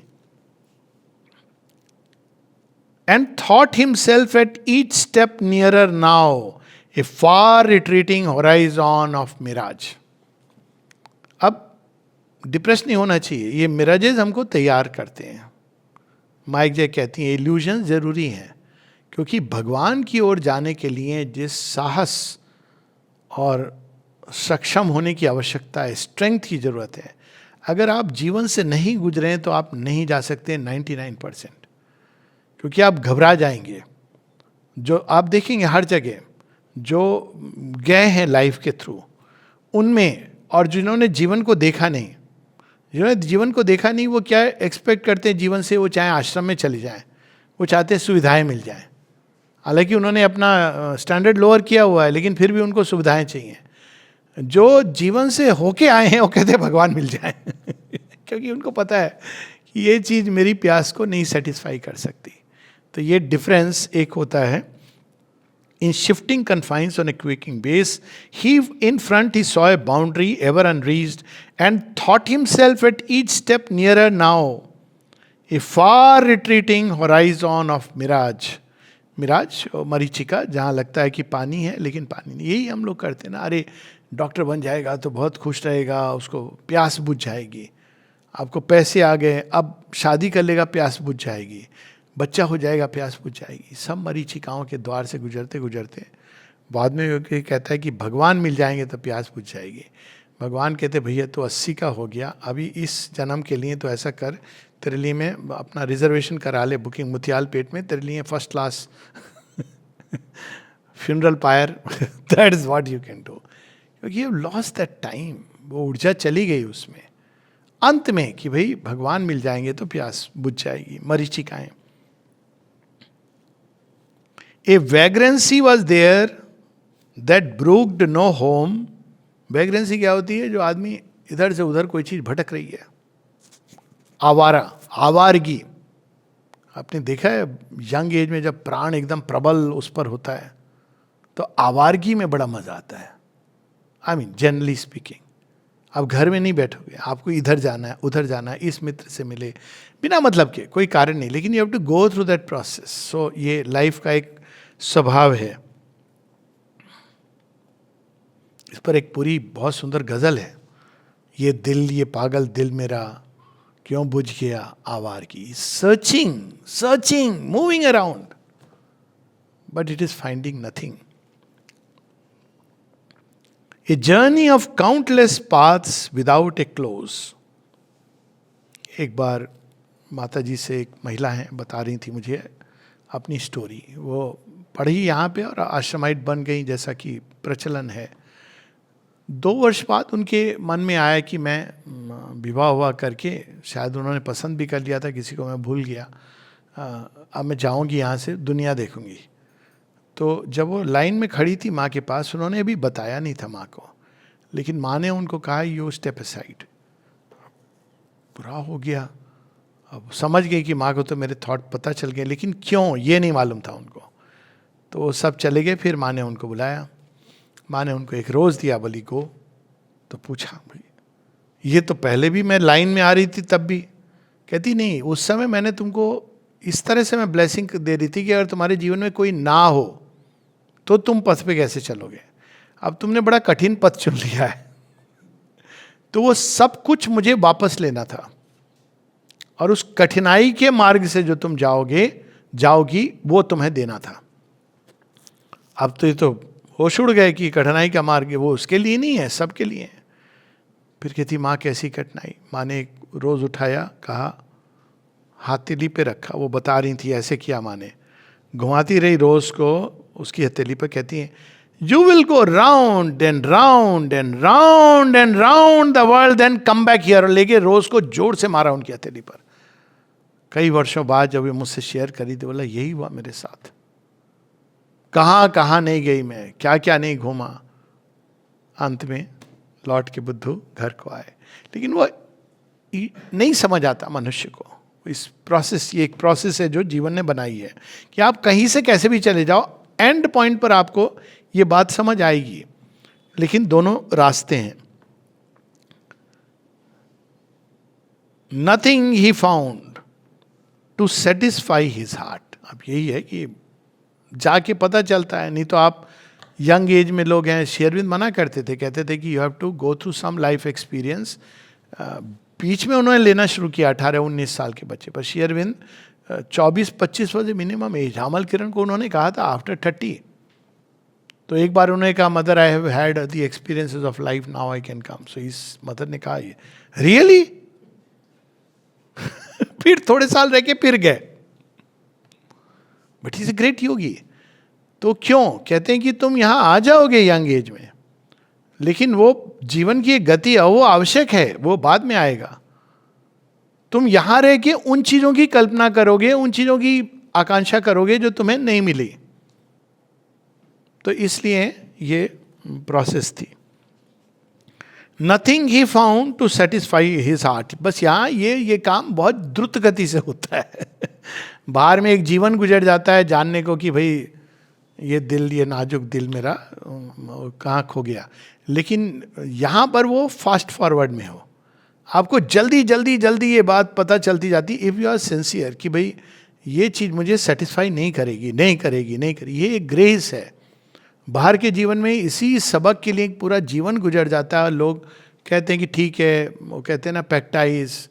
And thought himself at each step nearer now a far retreating horizon of mirage. अब डिप्रेस नहीं होना चाहिए, ये मिराजेज हमको तैयार करते हैं. माइक जे कहती हैं इल्यूजन जरूरी हैं, क्योंकि भगवान की ओर जाने के लिए जिस साहस और सक्षम होने की आवश्यकता है, स्ट्रेंथ की जरूरत है, अगर आप जीवन से नहीं गुजरे हैं तो आप नहीं जा सकते 99%. क्योंकि आप घबरा जाएंगे. जो आप देखेंगे हर जगह जो गए हैं लाइफ के थ्रू, उनमें और जिन्होंने जीवन को देखा नहीं, जिन्होंने जीवन को देखा नहीं, वो क्या एक्सपेक्ट करते हैं जीवन से? वो चाहे आश्रम में चले जाएं, वो चाहते हैं सुविधाएं मिल जाएं. हालांकि उन्होंने अपना स्टैंडर्ड लोअर किया हुआ है, लेकिन फिर भी उनको सुविधाएं चाहिए. जो जीवन से होके आए हैं वो कहते हैं भगवान मिल जाए क्योंकि उनको पता है कि ये चीज़ मेरी प्यास को नहीं सेटिस्फाई कर सकती. तो ये डिफरेंस एक होता है. In shifting confines on a quaking base, in front he saw a boundary ever unreached and thought himself at each step nearer now, a far retreating horizon of mirage. Miraj मरीचिका, जहाँ लगता है कि पानी है लेकिन पानी नहीं. यही हम लोग करते हैं ना, अरे डॉक्टर बन जाएगा तो बहुत खुश रहेगा, उसको प्यास बुझ जाएगी. आपको पैसे आ गए, अब शादी कर लेगा, प्यास बुझ जाएगी. बच्चा हो जाएगा, प्यास बुझ जाएगी. सब मरीचिकाओं के द्वार से गुजरते गुजरते बाद में ये कहता है कि भगवान मिल जाएंगे तो प्यास बुझ जाएगी. भगवान कहते भैया तो 80 का हो गया, अभी इस जन्म के लिए तो ऐसा कर, तेरे लिए मैं अपना रिजर्वेशन करा ले, बुकिंग मुतियाल पेट में, तेरे लिए first class funeral pyre, that is what you can do. क्योंकि यू लॉस्ट दैट टाइम, वो ऊर्जा चली गई उसमें अंत में कि भाई भगवान मिल जाएंगे तो प्यास बुझ जाएगी. मरीचिकाएं. A vagrancy was there that brooked no home. वैग्रेंसी क्या होती है? जो आदमी इधर से उधर कोई चीज भटक रही है. आवारा, आवारगी. आपने देखा है यंग एज में जब प्राण एकदम प्रबल उस पर होता है तो आवारगी में बड़ा मजा आता है. I mean generally speaking. आप घर में नहीं बैठोगे, आपको इधर जाना है, उधर जाना है, इस मित्र से मिले, बिना मतलब के, कोई कारण नहीं, लेकिन you have to go through that process. So ये लाइफ का एक स्वभाव है. इस पर एक पूरी बहुत सुंदर गजल है. ये दिल, ये पागल दिल मेरा क्यों बुझ गया आवारगी. Searching, searching, moving around, but it is finding nothing. A journey of countless paths without a close. एक बार माता जी से एक महिला है बता रही थी मुझे अपनी स्टोरी. वो पढ़ी यहाँ पे और आश्रमाइट बन गई जैसा कि प्रचलन है. 2 वर्ष बाद उनके मन में आया कि मैं विवाह हुआ करके, शायद उन्होंने पसंद भी कर लिया था किसी को, मैं भूल गया, अब मैं जाऊँगी यहाँ से, दुनिया देखूँगी. तो जब वो लाइन में खड़ी थी माँ के पास, उन्होंने अभी बताया नहीं था माँ को, लेकिन माँ ने उनको कहा यू स्टेप असाइड. बुरा हो गया. अब समझ गई कि माँ को तो मेरे थॉट पता चल गए, लेकिन क्यों ये नहीं मालूम था उनको। तो वो सब चले गए। फिर माँ ने उनको बुलाया, माँ ने उनको एक रोज़ दिया, बोली को। तो पूछा, भाई ये तो पहले भी मैं लाइन में आ रही थी तब भी। कहती नहीं, उस समय मैंने तुमको इस तरह से मैं ब्लेसिंग दे रही थी कि अगर तुम्हारे जीवन में कोई ना हो तो तुम पथ पे कैसे चलोगे। अब तुमने बड़ा कठिन पथ चुन लिया है, तो वो सब कुछ मुझे वापस लेना था, और उस कठिनाई के मार्ग से जो तुम जाओगी वो तुम्हें देना था। अब तो ये तो होश उड़ गए कि कठिनाई का मार्ग वो उसके लिए नहीं है, सबके लिए है। फिर कहती माँ कैसी कठिनाई। माँ ने एक रोज़ उठाया, कहा हथेली पे रखा, वो बता रही थी ऐसे किया माँ ने, घुमाती रही रोज़ को उसकी हथेली पे, कहती है you will go round and round and round and round the world then come back here. और लेके रोज़ को जोर से मारा उनकी हथेली पर। कई वर्षों बाद जब ये मुझसे शेयर करी तो बोला यही हुआ मेरे साथ, कहाँ कहाँ नहीं गई मैं, क्या क्या नहीं घूमा, अंत में लौट के बुद्धू घर को आए। लेकिन वो नहीं समझ आता मनुष्य को इस प्रोसेस, ये एक प्रोसेस है जो जीवन ने बनाई है कि आप कहीं से कैसे भी चले जाओ, एंड पॉइंट पर आपको ये बात समझ आएगी। लेकिन दोनों रास्ते हैं। Nothing he found to satisfy his heart. अब यही है कि जाके पता चलता है, नहीं तो आप यंग एज में लोग हैं, शेरविंद मना करते थे, कहते थे कि you have to go through some life experience. बीच में उन्होंने लेना शुरू किया 18-19 साल के बच्चे पर। शेरविंद 24-25 वाले मिनिमम एज। हामल किरण को उन्होंने कहा था आफ्टर 30। तो एक बार उन्होंने कहा mother I have had the experiences of life, now I can come. So इस मदर ने कहा ये रियली फिर थोड़े साल रह के फिर गए। बट इज ए ग्रेट योगी। तो क्यों कहते हैं कि तुम यहां आ जाओगे यंग एज में, लेकिन वो जीवन की एक गति है, वो आवश्यक है, वो बाद में आएगा। तुम यहां रह के उन चीजों की कल्पना करोगे, उन चीजों की आकांक्षा करोगे जो तुम्हें नहीं मिली। तो इसलिए ये प्रोसेस थी। Nothing he found to satisfy his heart. बस यहाँ ये काम बहुत द्रुत गति से होता है बाहर में एक जीवन गुजर जाता है जानने को कि भाई ये दिल, ये नाजुक दिल मेरा कहाँ खो गया। लेकिन यहाँ पर वो फास्ट फॉरवर्ड में हो, आपको जल्दी जल्दी जल्दी ये बात पता चलती जाती, इफ़ यू आर सिंसियर, कि भाई ये चीज़ मुझे सेटिस्फाई नहीं करेगी, नहीं करेगी, नहीं करेगी। ये एक ग्रेस है। बाहर के जीवन में इसी सबक के लिए एक पूरा जीवन गुजर जाता है। लोग कहते हैं कि ठीक है, वो कहते हैं ना प्रैक्टिस,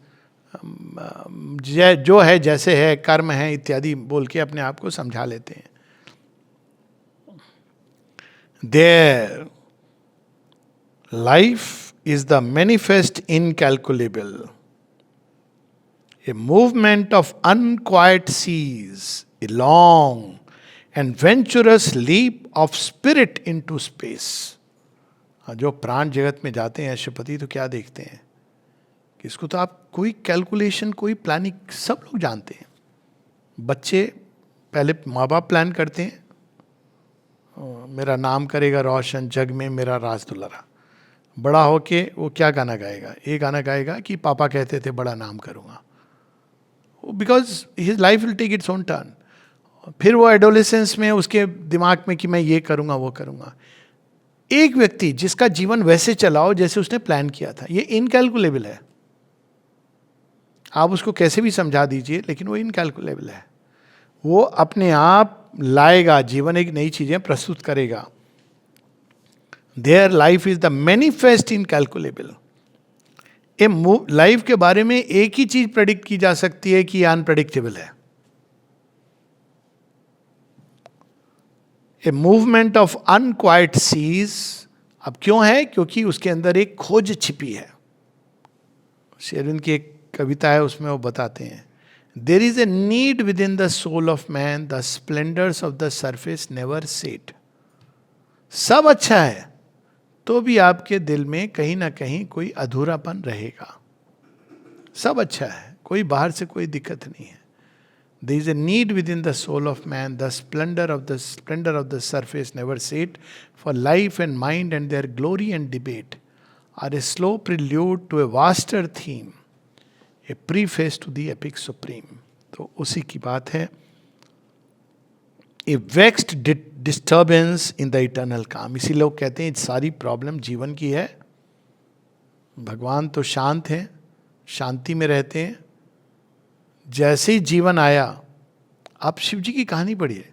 जो है जैसे है, कर्म है इत्यादि बोल के अपने आप को समझा लेते हैं। There, life is the manifest incalculable, a movement of unquiet seas, a long and venturous leap of spirit into space. जो प्राण जगत में जाते हैं अशुपति, तो क्या देखते हैं कि इसको तो आप कोई कैलकुलेशन, कोई प्लानिंग, सब लोग जानते हैं। बच्चे पहले माँ बाप प्लान करते हैं, मेरा नाम करेगा रोशन जग में मेरा राज दुलारा। बड़ा होके वो क्या गाना गाएगा? ये गाना गाएगा कि पापा कहते थे बड़ा नाम करूँगा, because his life will take its own turn. फिर वो एडोलेसेंस में उसके दिमाग में कि मैं ये करूँगा वो करूँगा। एक व्यक्ति जिसका जीवन वैसे चलाओ जैसे उसने प्लान किया था, ये इनकैलकुलेबल है। आप उसको कैसे भी समझा दीजिए, लेकिन वो इनकैलकुलेबल है। वो अपने आप लाएगा, जीवन एक नई चीजें प्रस्तुत करेगा। Their life is the manifest incalculable. A life के बारे में एक ही चीज प्रेडिक्ट की जा सकती है कि अनप्रेडिक्टेबल है। A movement of unquiet seize. अब क्यों है? क्योंकि उसके अंदर एक खोज छिपी है। शेरविंद की एक कविता है, उसमें वो बताते हैं, there is a need within the soul of man, the splendours of the surface never sate. सब अच्छा है तो भी आपके दिल में कहीं ना कहीं कोई अधूरापन रहेगा। सब अच्छा है, कोई बाहर से कोई दिक्कत नहीं है। There is a need within the soul of man, the splendour of the surface never sate, for life and mind and their glory and debate are a slow prelude to a vaster theme, a preface to the epic supreme. तो उसी की बात है। A vexed disturbance in the eternal calm. इसी लोग कहते हैं सारी प्रॉब्लम जीवन की है। भगवान तो शांत हैं, शांति में रहते हैं। जैसे ही जीवन आया, आप शिव जी की कहानी पढ़िए,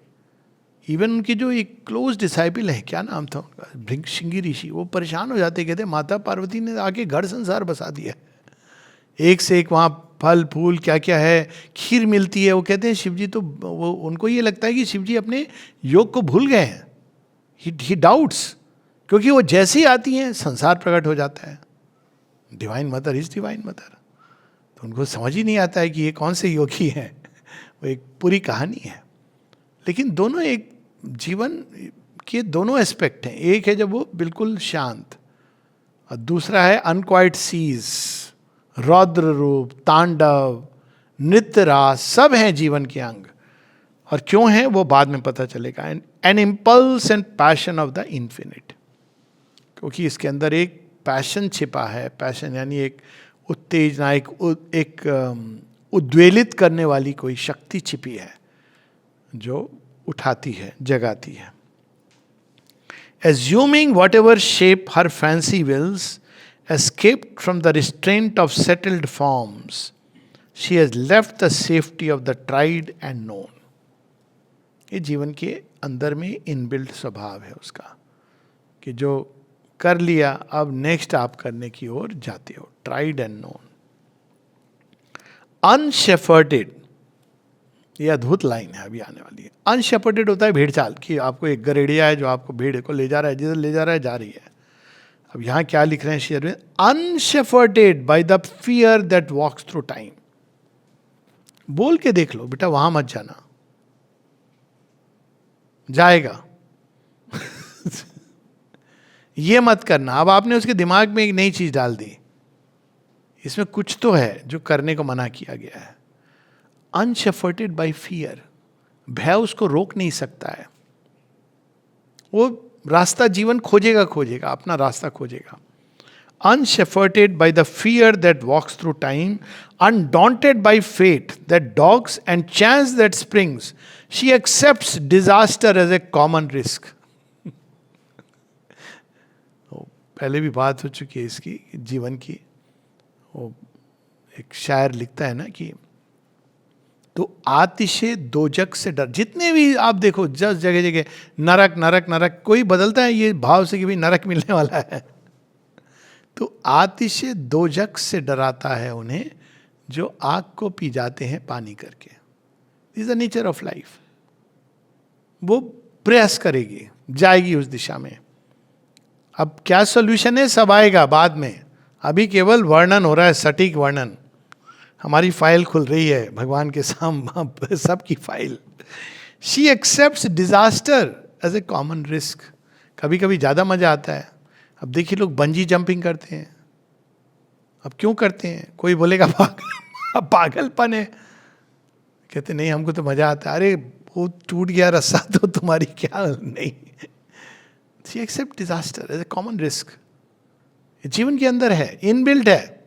इवन उनके जो एक क्लोज डिसाइपल है, क्या नाम था उनका, भृंगशिंगी ऋषि, वो परेशान हो जाते, कहते माता पार्वती ने आके घर संसार बसा दिया, एक से एक वहाँ फल फूल क्या क्या है, खीर मिलती है। वो कहते हैं शिव जी तो, वो उनको ये लगता है कि शिव जी अपने योग को भूल गए हैं। ही डाउट्स, क्योंकि वो जैसे ही आती हैं संसार प्रकट हो जाता है। Divine mother is divine mother. तो उनको समझ ही नहीं आता है कि ये कौन से योगी हैं। वो एक पूरी कहानी है। लेकिन दोनों एक जीवन के दोनों एस्पेक्ट हैं। एक है जब वो बिल्कुल शांत, और दूसरा है अनक्वाइट सीज, रौद्र रूप, तांडव, नृत्य रास, सब हैं जीवन के अंग। और क्यों है वो बाद में पता चलेगा। An impulse and passion of the infinite, क्योंकि इसके अंदर एक पैशन छिपा है। पैशन यानी एक उत्तेजना, एक उद्वेलित करने वाली कोई शक्ति छिपी है जो उठाती है, जगाती है। Assuming whatever shape her fancy wills, escaped from the restraint of settled forms, she has left the safety of the tried and known. ये जीवन के अंदर में इनबिल्ट स्वभाव है उसका, कि जो कर लिया अब नेक्स्ट आप करने की ओर जाते हो। Tried and known. अनशेफर्डेड, ये अद्भुत लाइन है अभी आने वाली है। अनशेपर्डेड होता है भेड़ चाल, कि आपको एक गरेड़िया है जो आपको भेड़ को ले जा रहा है, जिधर ले जा रहा है जा रही है। अब यहाँ क्या लिख रहे हैं शेयर में, unshepherded by the fear that walks through time. बोल के देख लो बेटा, वहां मत जाना, जाएगा। ये मत करना। अब आपने उसके दिमाग में एक नई चीज डाल दी, इसमें कुछ तो है जो करने को मना किया गया है। अनशेफर्टेड बाय फियर, भय उसको रोक नहीं सकता है। वो रास्ता जीवन खोजेगा, अपना रास्ता खोजेगा। Unshepherded by the fear that walks through time, undaunted by fate that dogs and chance that springs, she accepts disaster as a common risk. पहले भी बात हो चुकी है इसकी, जीवन की। वो एक शायर लिखता है ना कि तो आतिशे दोजक से डर। जितने भी आप देखो जस जगह जगह नरक नरक नरक, कोई बदलता है ये भाव से कि भाई नरक मिलने वाला है। तो आतिशे दोजक से डराता है उन्हें जो आग को पी जाते हैं पानी करके। This the nature of life. वो प्रयास करेगी, जाएगी उस दिशा में। अब क्या सॉल्यूशन है, सब आएगा बाद में। अभी केवल वर्णन हो रहा है, सटीक वर्णन। हमारी फाइल खुल रही है भगवान के सामने, सबकी file. She accepts disaster as a common risk. कभी कभी ज़्यादा मजा आता है। अब देखिए लोग बंजी जंपिंग करते हैं। अब क्यों करते हैं? कोई बोलेगा पागलपन है, कहते नहीं हमको तो मजा आता है। अरे वो टूट गया रस्सा तो तुम्हारी क्या नहीं। She accept disaster as a common risk. जीवन के अंदर है, इनबिल्ट है।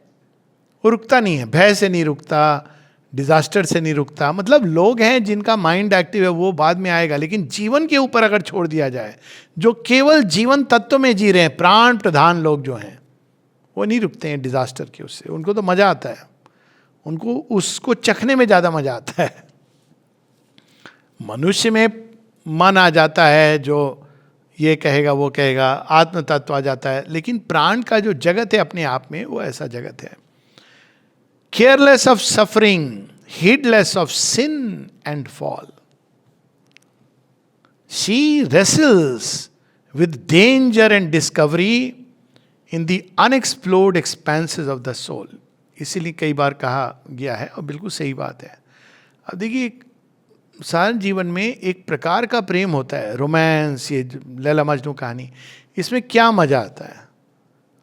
वो रुकता नहीं है, भय से नहीं रुकता, डिजास्टर से नहीं रुकता। मतलब लोग हैं जिनका माइंड एक्टिव है, वो बाद में आएगा। लेकिन जीवन के ऊपर अगर छोड़ दिया जाए, जो केवल जीवन तत्व में जी रहे हैं, प्राण प्रधान लोग जो हैं, वो नहीं रुकते हैं डिजास्टर के उससे। उनको तो मजा आता है, उनको उसको चखने में ज्यादा मजा आता है। मनुष्य में मन आ जाता है, जो ये कहेगा वो कहेगा, आत्म तत्व आ जाता है। लेकिन प्राण का जो जगत है अपने आप में, वो ऐसा जगत है। Careless of suffering, heedless of sin and fall. She wrestles with danger and discovery in the unexplored expanses of the soul. इसीलिए कई बार कहा गया है, और बिल्कुल सही बात है। अब देखिए, साधारण जीवन में एक प्रकार का प्रेम होता है, रोमांस, ये लैला मजनू कहानी, इसमें क्या मजा आता है?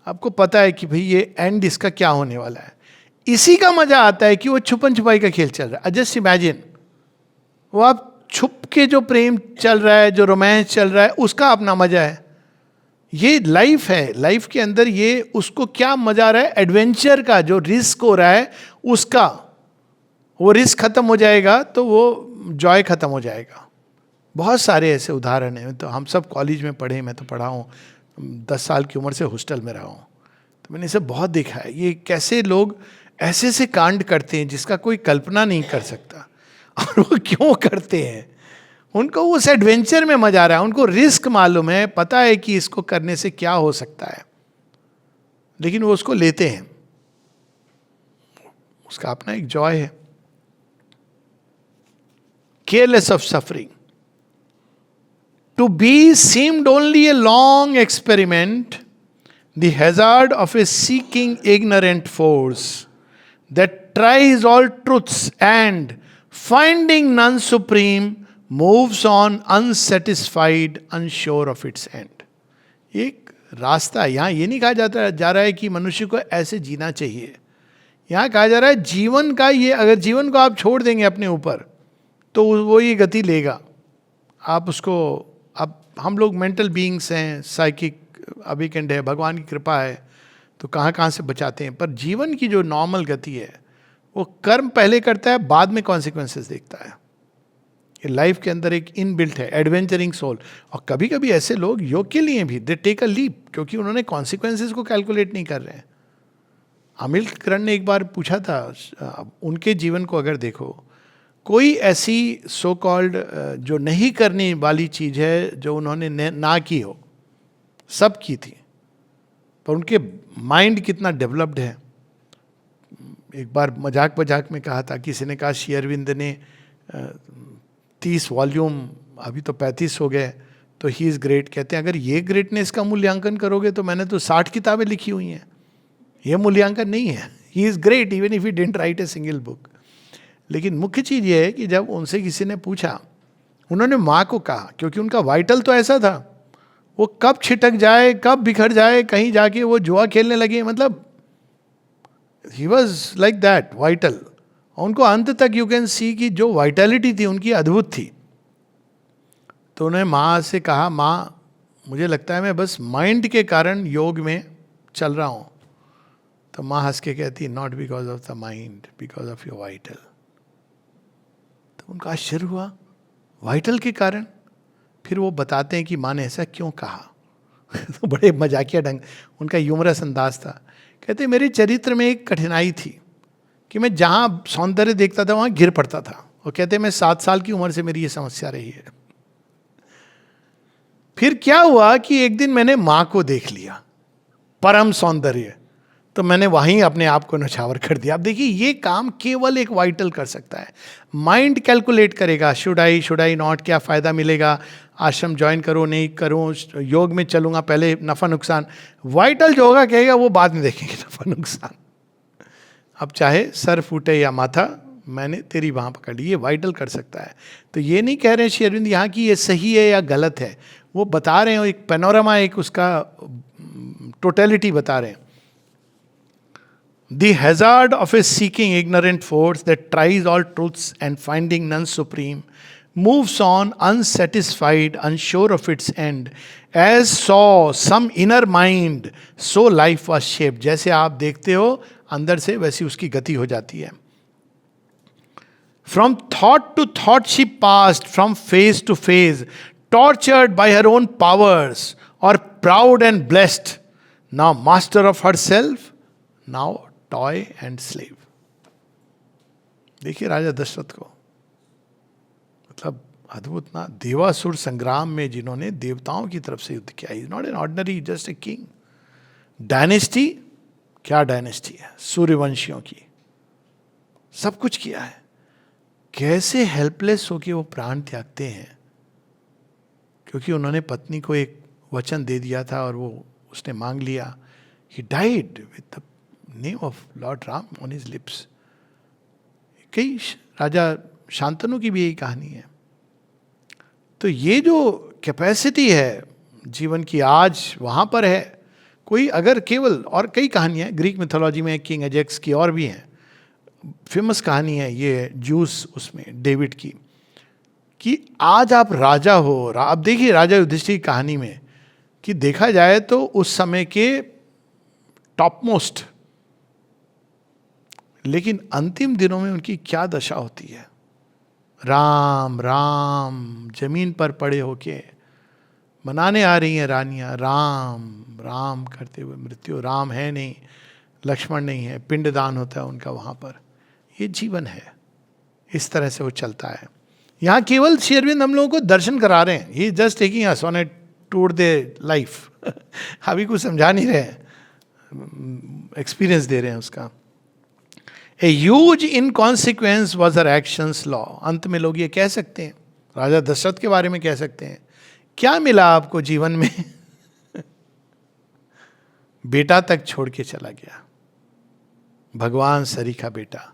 आपको पता है कि भाई ये एंड इसका क्या होने वाला है। इसी का मजा आता है कि वो छुपन छुपाई का खेल चल रहा है। जस्ट इमेजिन, वो आप छुप के जो प्रेम चल रहा है, जो रोमांस चल रहा है, उसका अपना मजा है। ये लाइफ है, लाइफ के अंदर ये उसको क्या मजा आ रहा है, एडवेंचर का जो रिस्क हो रहा है उसका, वो रिस्क खत्म हो जाएगा तो वो जॉय खत्म हो जाएगा। बहुत सारे ऐसे उदाहरण हैं। तो हम सब कॉलेज में पढ़े, मैं तो पढ़ा हूँ, 10 साल की उम्र से हॉस्टल में रहा हूँ, तो मैंने इसे बहुत देखा है। ये कैसे लोग ऐसे से कांड करते हैं जिसका कोई कल्पना नहीं कर सकता। और वो क्यों करते हैं? उनको उस एडवेंचर में मजा आ रहा है, उनको रिस्क मालूम है, पता है कि इसको करने से क्या हो सकता है, लेकिन वो उसको लेते हैं, उसका अपना एक जॉय है। Careless of suffering, to be seemed only a long experiment, the hazard of a seeking ignorant force that tries all truths and finding none supreme moves on unsatisfied unsure of its end. एक रास्ता, यहाँ ये नहीं कहा जा रहा है कि मनुष्य को ऐसे जीना चाहिए। यहाँ कहा जा रहा है जीवन का ये, अगर जीवन को आप छोड़ देंगे अपने ऊपर तो वो ये गति लेगा। आप उसको, अब हम लोग मेंटल बीइंग्स हैं, साइकिक अभिकंड है, भगवान की कृपा है तो कहाँ कहाँ से बचाते हैं। पर जीवन की जो नॉर्मल गति है वो कर्म पहले करता है, बाद में कॉन्सिक्वेंसेस देखता है। लाइफ के अंदर एक इनबिल्ट है एडवेंचरिंग सोल। और कभी कभी ऐसे लोग योग के लिए भी दे टेक अ लीप, क्योंकि उन्होंने कॉन्सिक्वेंसेस को कैलकुलेट नहीं कर रहे हैं। अमिल करण ने एक बार पूछा था, उनके जीवन को अगर देखो, कोई ऐसी सो कॉल्ड जो नहीं करने वाली चीज़ है जो उन्होंने ना की हो, सब की थी, पर उनके माइंड कितना डेवलप्ड है। एक बार मजाक मजाक में कहा था, किसी ने कहा श्री अरविंद ने 30 वॉल्यूम, अभी तो 35 हो गए, तो ही इज़ ग्रेट। कहते हैं अगर ये ग्रेटनेस का मूल्यांकन करोगे तो मैंने तो 60 किताबें लिखी हुई हैं, ये मूल्यांकन नहीं है। He is great even if he didn't right a single book. लेकिन मुख्य चीज़ ये है कि जब उनसे किसी ने पूछा, उन्होंने माँ को कहा, क्योंकि उनका वाइटल तो ऐसा था, वो कब छिटक जाए, कब बिखर जाए, कहीं जाके वो जुआ खेलने लगे, मतलब he was like that vital. उनको अंत तक यू कैन सी कि जो वाइटलिटी थी उनकी अद्भुत थी। तो उन्होंने माँ से कहा, माँ मुझे लगता है मैं बस माइंड के कारण योग में चल रहा हूँ। तो माँ हंस के कहती, not because of the mind, because of your vital. तो उनका आश्चर्य हुआ, वाइटल के कारण? फिर वो बताते हैं कि माँ ने ऐसा क्यों कहा। तो बड़े मजाकिया ढंग, उनका ह्यूमरस अंदाज था। कहते मेरे चरित्र में एक कठिनाई थी कि मैं जहाँ सौंदर्य देखता था वहाँ गिर पड़ता था। वो कहते मैं 7 साल की उम्र से मेरी ये समस्या रही है। फिर क्या हुआ कि एक दिन मैंने माँ को देख लिया, परम सौंदर्य, तो मैंने वहीं अपने आप को नछावर कर दिया। अब देखिए ये काम केवल एक वाइटल कर सकता है। माइंड कैलकुलेट करेगा, शुड आई नॉट, क्या फ़ायदा मिलेगा, आश्रम ज्वाइन करूँ नहीं करूँ, योग में चलूँगा, पहले नफ़ा नुकसान। वाइटल जो होगा कहेगा वो बाद में देखेंगे नफ़ा नुकसान। अब चाहे सर फूटे या माथा, मैंने तेरी बाँह पकड़ ली, ये वाइटल कर सकता है। तो ये नहीं कह रहे हैं श्री अरविंद यहाँ की ये सही है या गलत है, वो बता रहे हैं एक पैनोरामा, एक उसका टोटलिटी बता रहे हैं। The hazard of a seeking ignorant force that tries all truths and finding none supreme moves on unsatisfied, unsure of its end, as saw some inner mind, so life was shaped. जैसे आप देखते हो अंदर से वैसी उसकी गति हो जाती है। From thought to thought she passed, from phase to phase, tortured by her own powers, or proud and blessed, now master of herself, now toy and slave. देखिए राजा दशरथ को, मतलब अद्भुत ना, देवासुर संग्राम में जिन्होंने देवताओं की तरफ से युद्ध किया। Is not an ordinary just a king. Dynasty, क्या डायनेस्टी है, सूर्यवंशियों की, सब कुछ किया है। कैसे हेल्पलेस होके वो प्राण त्यागते हैं, क्योंकि उन्होंने पत्नी को एक वचन दे दिया था और वो उसने मांग लिया। He died with the name of Lord Ram on his lips. कई राजा शांतनु की भी यही कहानी है। तो ये जो कैपेसिटी है जीवन की आज वहाँ पर है। कोई अगर केवल, और कई कहानियाँ ग्रीक मिथोलॉजी में किंग एजेक्स की और भी हैं, फेमस कहानी है ये जूस उसमें डेविड की, कि आज आप राजा हो। अब देखिए राजा युधिष्ठिर की कहानी में कि देखा जाए तो उस समय के टॉप मोस्ट, लेकिन अंतिम दिनों में उनकी क्या दशा होती है। राम राम जमीन पर पड़े होके मनाने आ रही हैं रानियां, राम राम करते हुए मृत्यु। राम है नहीं, लक्ष्मण नहीं है, पिंडदान होता है उनका वहां पर। ये जीवन है, इस तरह से वो चलता है। यहाँ केवल श्री अरविंद हम लोगों को दर्शन करा रहे हैं, he just taking us on a tour the life. अभी कुछ समझा नहीं रहे हैं, एक्सपीरियंस दे रहे हैं उसका। A huge inconsequence was her actions law. अंत में लोग ये कह सकते हैं, राजा दशरथ के बारे में कह सकते हैं, क्या मिला आपको जीवन में? बेटा तक छोड़ के चला गया, भगवान सरी का बेटा।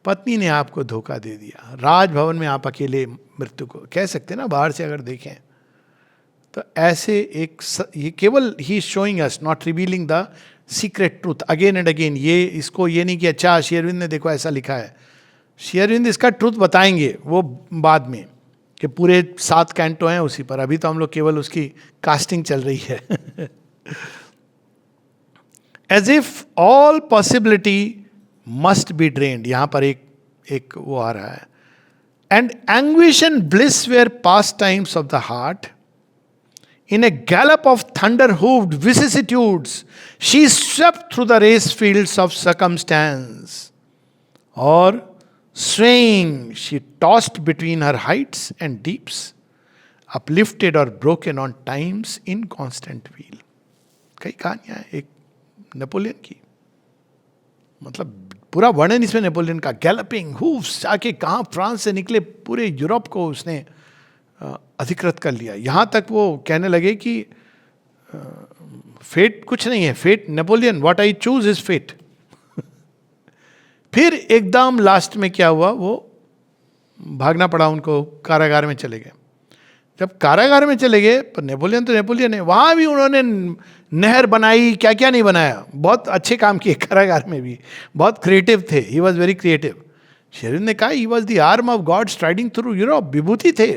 पत्नी ने आपको धोखा दे दिया, राजभवन में आप अकेले मृत्यु को कह सकते हैं ना, बाहर से अगर देखें तो ऐसे एक ये केवल he showing us, not revealing the secret truth again and again. ये इसको ये नहीं कि अच्छा श्री अरविंद ने देखो ऐसा लिखा है, श्री अरविंद इसका ट्रूथ बताएंगे वो बाद में, कि पूरे 7 कैंटो हैं उसी पर। अभी तो हम लोग केवल उसकी कास्टिंग चल रही है। As if all possibility must be drained, यहां पर एक वो आ रहा है। And anguish and bliss were pastimes of the heart, in a gallop of thunder-hoofed vicissitudes, she swept through the race fields of circumstance. Or, swaying, she tossed between her heights and deeps, uplifted or broken on time's inconstant wheel. कई कहानियां हैं, एक Napoleon की, मतलब पूरा वर्णन इसमें Napoleon का। गैलपिंग हूफ्स, आके कहाँ फ्रांस से निकले, पूरे यूरोप को उसने अधिकृत कर लिया। यहाँ तक वो कहने लगे कि फेट कुछ नहीं है, fate Napoleon, what I choose is fate. फिर एकदम लास्ट में क्या हुआ, वो भागना पड़ा उनको, कारागार में चले गए। जब कारागार में चले गए, पर नेपोलियन तो नेपोलियन है, वहाँ भी उन्होंने नहर बनाई, क्या क्या नहीं बनाया, बहुत अच्छे काम किए कारागार में भी, बहुत क्रिएटिव थे, ही वॉज वेरी क्रिएटिव। शेरविंद ने कहा he was the arm of God striding through Europe, विभूति थे।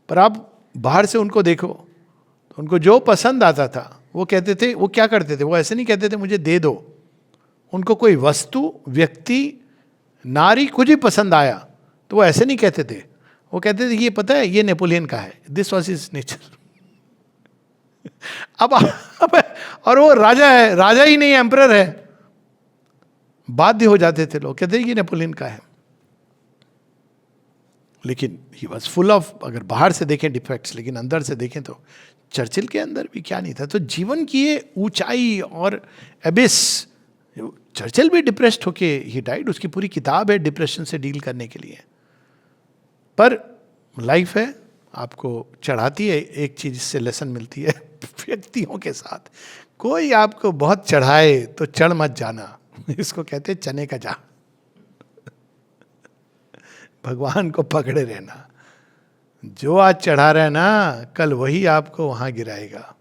पर आप बाहर से उनको देखो तो उनको जो पसंद आता था वो कहते थे, वो क्या करते थे, वो ऐसे नहीं कहते थे मुझे दे दो। उनको कोई वस्तु, व्यक्ति, नारी कुछ भी पसंद आया तो वो ऐसे नहीं कहते थे, वो कहते थे ये पता है ये नेपोलियन का है, दिस वॉज हिज नेचर। अब और वो राजा है, राजा ही नहीं एम्परर है, बाध्य हो जाते थे लोग, कहते ये नेपोलियन का है। लेकिन ही वॉज फुल ऑफ, अगर बाहर से देखें डिफेक्ट्स, लेकिन अंदर से देखें तो चर्चिल के अंदर भी क्या नहीं था। तो जीवन की ये ऊंचाई और एबिस, चर्चिल भी डिप्रेस्ड होके ही डाइड, उसकी पूरी किताब है डिप्रेशन से डील करने के लिए। पर लाइफ है, आपको चढ़ाती है, एक चीज इससे लेसन मिलती है व्यक्तियों के साथ। कोई आपको बहुत चढ़ाए तो चढ़ मत जाना, इसको कहते हैं चने का जा। भगवान को पकड़े रहना, जो आज चढ़ा रहा है ना, कल वही आपको वहां गिराएगा।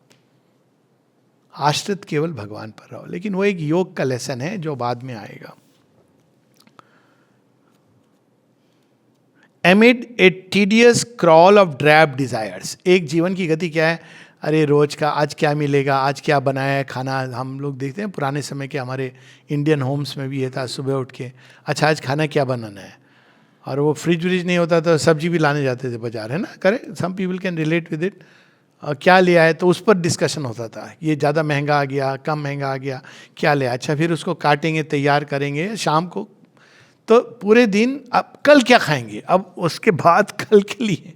आश्रित केवल भगवान पर रहो, लेकिन वो एक योग का लेसन है जो बाद में आएगा। Amid a tedious crawl of drab desires, एक जीवन की गति क्या है, अरे रोज का आज क्या मिलेगा, आज क्या बनाया है खाना। हम लोग देखते हैं पुराने समय के हमारे इंडियन होम्स में भी ये था, सुबह उठ के अच्छा आज खाना क्या बनाना है, और वो फ्रिज व्रिज नहीं होता तो सब्जी भी लाने जाते थे बाजार, है ना, करे some people can relate with it. क्या लिया है तो उस पर डिस्कशन होता था, ये ज़्यादा महंगा आ गया, कम महंगा आ गया, क्या लिया, अच्छा फिर उसको काटेंगे, तैयार करेंगे शाम को, तो पूरे दिन अब कल क्या खाएंगे, अब उसके बाद कल के लिए।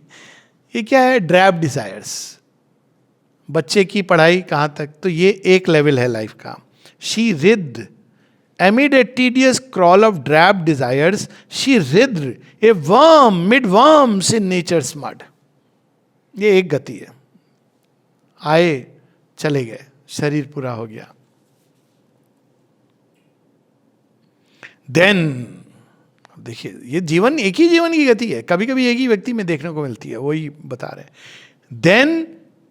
ये क्या है, ड्रैब डिजायर्स। बच्चे की पढ़ाई कहाँ तक, तो ये एक लेवल है लाइफ का। She rhythm amid a tedious crawl of drab desires, she writhed a worm mid worms in nature's mud. ये एक गति है, आए चले गए, शरीर पूरा हो गया। देन देखिए, ये जीवन एक ही जीवन की गति है, कभी कभी एक ही व्यक्ति में देखने को मिलती है, वही बता रहे हैं। Then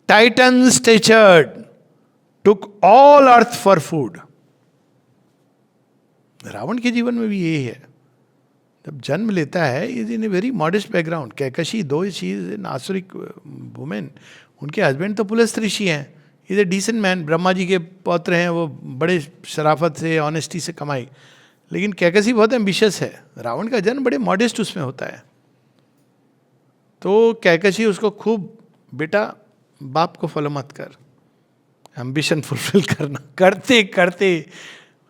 Titan statured took all earth for food. Ravana के जीवन में भी यही है, जब जन्म लेता है is in a very modest background. Kaikasi though she is an asuric women, उनके हस्बैंड तो पुलिस ऋषि हैं, is a decent man, Brahma ji के पौत्र हैं, वो बड़े शराफत से ऑनेस्टी से कमाई। लेकिन कैकसी बहुत एम्बिशियस है। रावण का जन्म बड़े मॉडेस्ट उसमें होता है। तो कैकसी उसको खूब, बेटा बाप को फॉलो मत कर, एम्बिशन फुलफिल करना, करते करते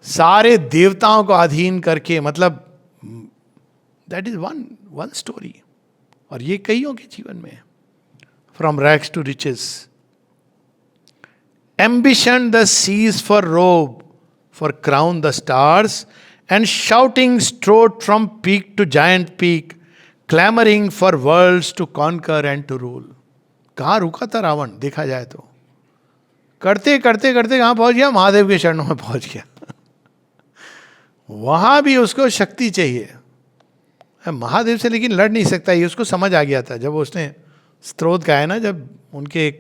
सारे देवताओं को अधीन करके, मतलब दैट इज वन स्टोरी। और ये कईयों के जीवन में, from rags to riches. Ambition the seas for robe, for crown the stars, and shouting strode from peak to giant peak, clamouring for worlds to conquer and to rule. कहाँ रुका था रावण देखा जाए तो, करते करते करते कहाँ पहुंच गया, महादेव के चरणों में पहुंच गया। वहां भी उसको शक्ति चाहिए, महादेव से लेकिन लड़ नहीं सकता, ये उसको समझ आ गया था जब उसने स्तोत्र गाया ना, जब उनके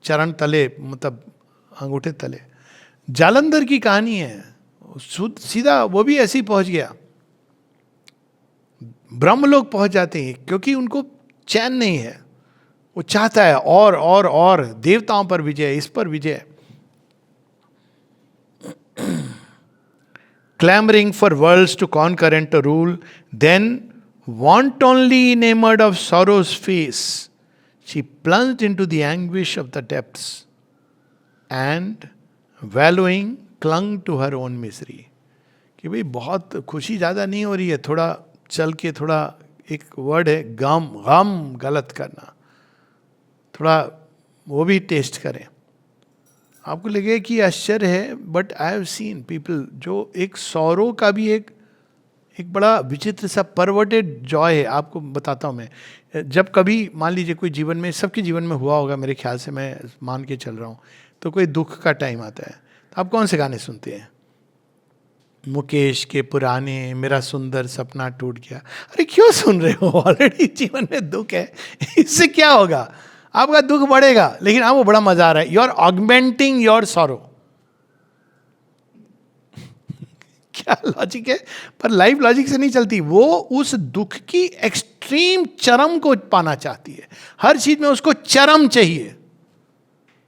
चरण तले, मतलब अंगूठे तले। जालंधर की कहानी है, सीधा वो भी ऐसे ही पहुंच गया। ब्रह्म लोग पहुंच जाते हैं क्योंकि उनको चैन नहीं है, वो चाहता है और देवताओं पर विजय, इस पर विजय। Clamoring for worlds to conquer and to rule, then wantonly enamored of sorrow's face, she plunged into the anguish of the depths and wallowing clung to her own misery. कि भाई बहुत खुशी ज़्यादा नहीं हो रही है, थोड़ा चल के, थोड़ा एक वर्ड है गम गलत करना, थोड़ा वो भी टेस्ट करें। आपको लगे कि आश्चर्य है, but I have seen people जो एक सौरों का भी एक बड़ा विचित्र सा परवर्टेड जॉय है। आपको बताता हूँ मैं, जब कभी मान लीजिए कोई जीवन में, सबके जीवन में हुआ होगा मेरे ख्याल से, मैं मान के चल रहा हूँ, तो कोई दुख का टाइम आता है तो आप कौन से गाने सुनते हैं? मुकेश के पुराने, मेरा सुंदर सपना टूट गया। अरे क्यों सुन रहे हो, ऑलरेडी जीवन में दुख है, इससे क्या होगा? आपका दुख बढ़ेगा, लेकिन आपको बड़ा मजा आ रहा है, you are augmenting your sorrow. क्या लॉजिक है? पर लाइफ लॉजिक से नहीं चलती, वो उस दुख की एक्सट्रीम चरम को पाना चाहती है। हर चीज में उसको चरम चाहिए,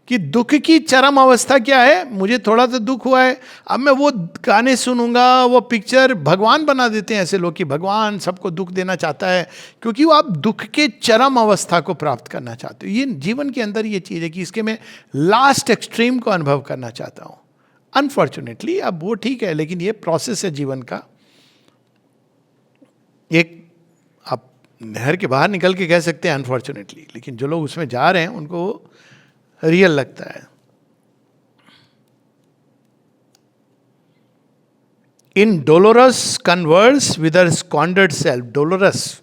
कि दुख की चरम अवस्था क्या है, मुझे थोड़ा सा दुख हुआ है, अब मैं वो गाने सुनूंगा, वो पिक्चर, भगवान बना देते हैं ऐसे लोग कि भगवान सबको दुख देना चाहता है, क्योंकि वो आप दुख के चरम अवस्था को प्राप्त करना चाहते हो। ये जीवन के अंदर ये चीज़ है कि इसके मैं लास्ट एक्सट्रीम को अनुभव करना चाहता हूँ। अनफॉर्चुनेटली अब वो ठीक है, लेकिन ये प्रोसेस है जीवन का। एक आप नहर के बाहर निकल के कह सकते हैं अनफॉर्चुनेटली, लेकिन जो लोग उसमें जा रहे हैं उनको रियल लगता है। In dolorous converse with a squandered self, dolorous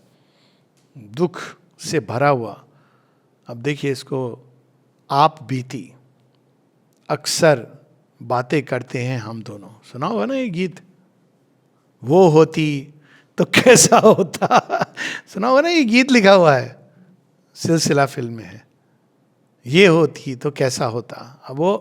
दुख से भरा हुआ। अब देखिए इसको, आप बीती अक्सर बातें करते हैं हम दोनों, सुना होगा ना ये गीत, वो होती तो कैसा होता। सुना होगा ना, ये गीत लिखा हुआ है, सिलसिला फिल्म में है, ये होती तो कैसा होता। अब वो,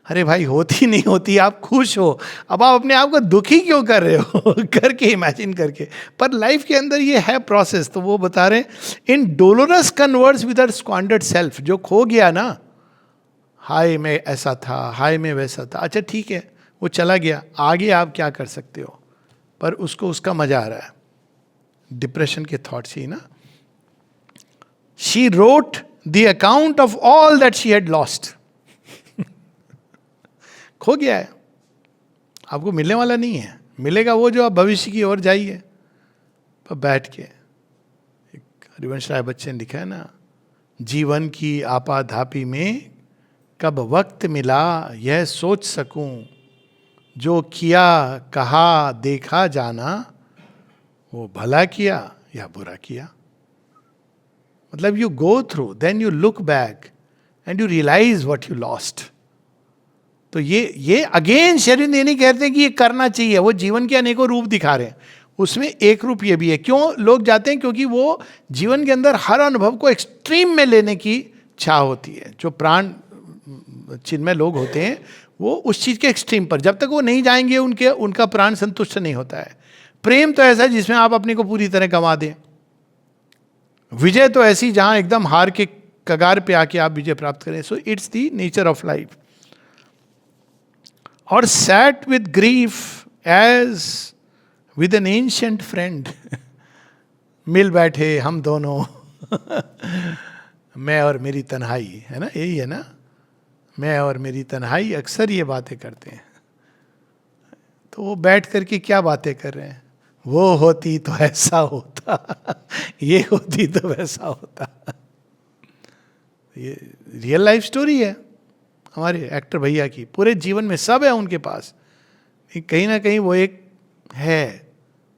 अरे भाई होती नहीं होती, आप खुश हो, अब आप अपने आप को दुखी क्यों कर रहे हो करके, इमेजिन करके। पर लाइफ के अंदर ये है प्रोसेस। तो वो बता रहे हैं, in dolorous converse with a squandered self, जो खो गया ना, हाय मैं ऐसा था, हाय मैं वैसा था, अच्छा ठीक है वो चला गया, आगे आप क्या कर सकते हो, पर उसको उसका मजा आ रहा है। डिप्रेशन के थॉट्स ही ना। She wrote the account of all that she had lost. खो गया है, आपको मिलने वाला नहीं है, मिलेगा वो जो आप भविष्य की ओर जाइए। पर बैठ के, एक हरिवंश राय बच्चन ने लिखा है ना, जीवन की आपाधापी में कब वक्त मिला यह सोच सकूं, जो किया कहा देखा जाना, वो भला किया या बुरा किया। मतलब you go through, then you look back and you realize what you lost. तो ये अगेन शरीर ये नहीं कहते कि ये करना चाहिए, वो जीवन के अनेकों रूप दिखा रहे हैं। उसमें एक रूप ये भी है, क्यों लोग जाते हैं, क्योंकि वो जीवन के अंदर हर अनुभव को एक्सट्रीम में लेने की चाह होती है। जो प्राण चिन्मय लोग होते हैं वो उस चीज के एक्सट्रीम पर जब तक वो नहीं जाएंगे उनका प्राण संतुष्ट नहीं होता है। प्रेम तो ऐसा है जिसमें आप अपने को पूरी तरह गंवा दें। विजय तो ऐसी जहां एकदम हार के कगार पे आके आप विजय प्राप्त करें. So it's the nature of life. और sat with grief as with an ancient friend. मिल बैठे हम दोनों मैं और मेरी तन्हाई, है ना, यही है ना, मैं और मेरी तन्हाई, अक्सर ये बातें करते हैं. तो वो बैठ करके क्या बातें कर रहे हैं, वो होती तो ऐसा होता, ये होती तो वैसा होता. ये रियल लाइफ स्टोरी है हमारे एक्टर भैया की. पूरे जीवन में सब है उनके पास, कहीं ना कहीं वो एक है,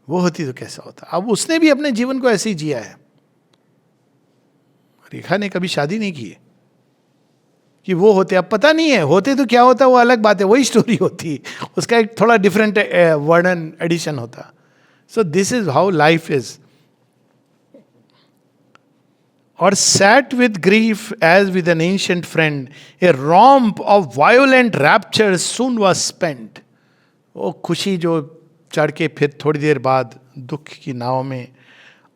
वो होती तो कैसा होता. अब उसने भी अपने जीवन को ऐसे ही जिया है. रेखा ने कभी शादी नहीं की है कि वो होते, अब पता नहीं है होते तो क्या होता, वो अलग बात है, वही स्टोरी होती, उसका एक थोड़ा डिफरेंट वर्णन एडिशन होता. So this is how life is. और sat with grief as with an ancient friend, a romp of violent rapture soon was spent. वो खुशी जो चढ़ के फिर थोड़ी देर बाद दुख की नाव में.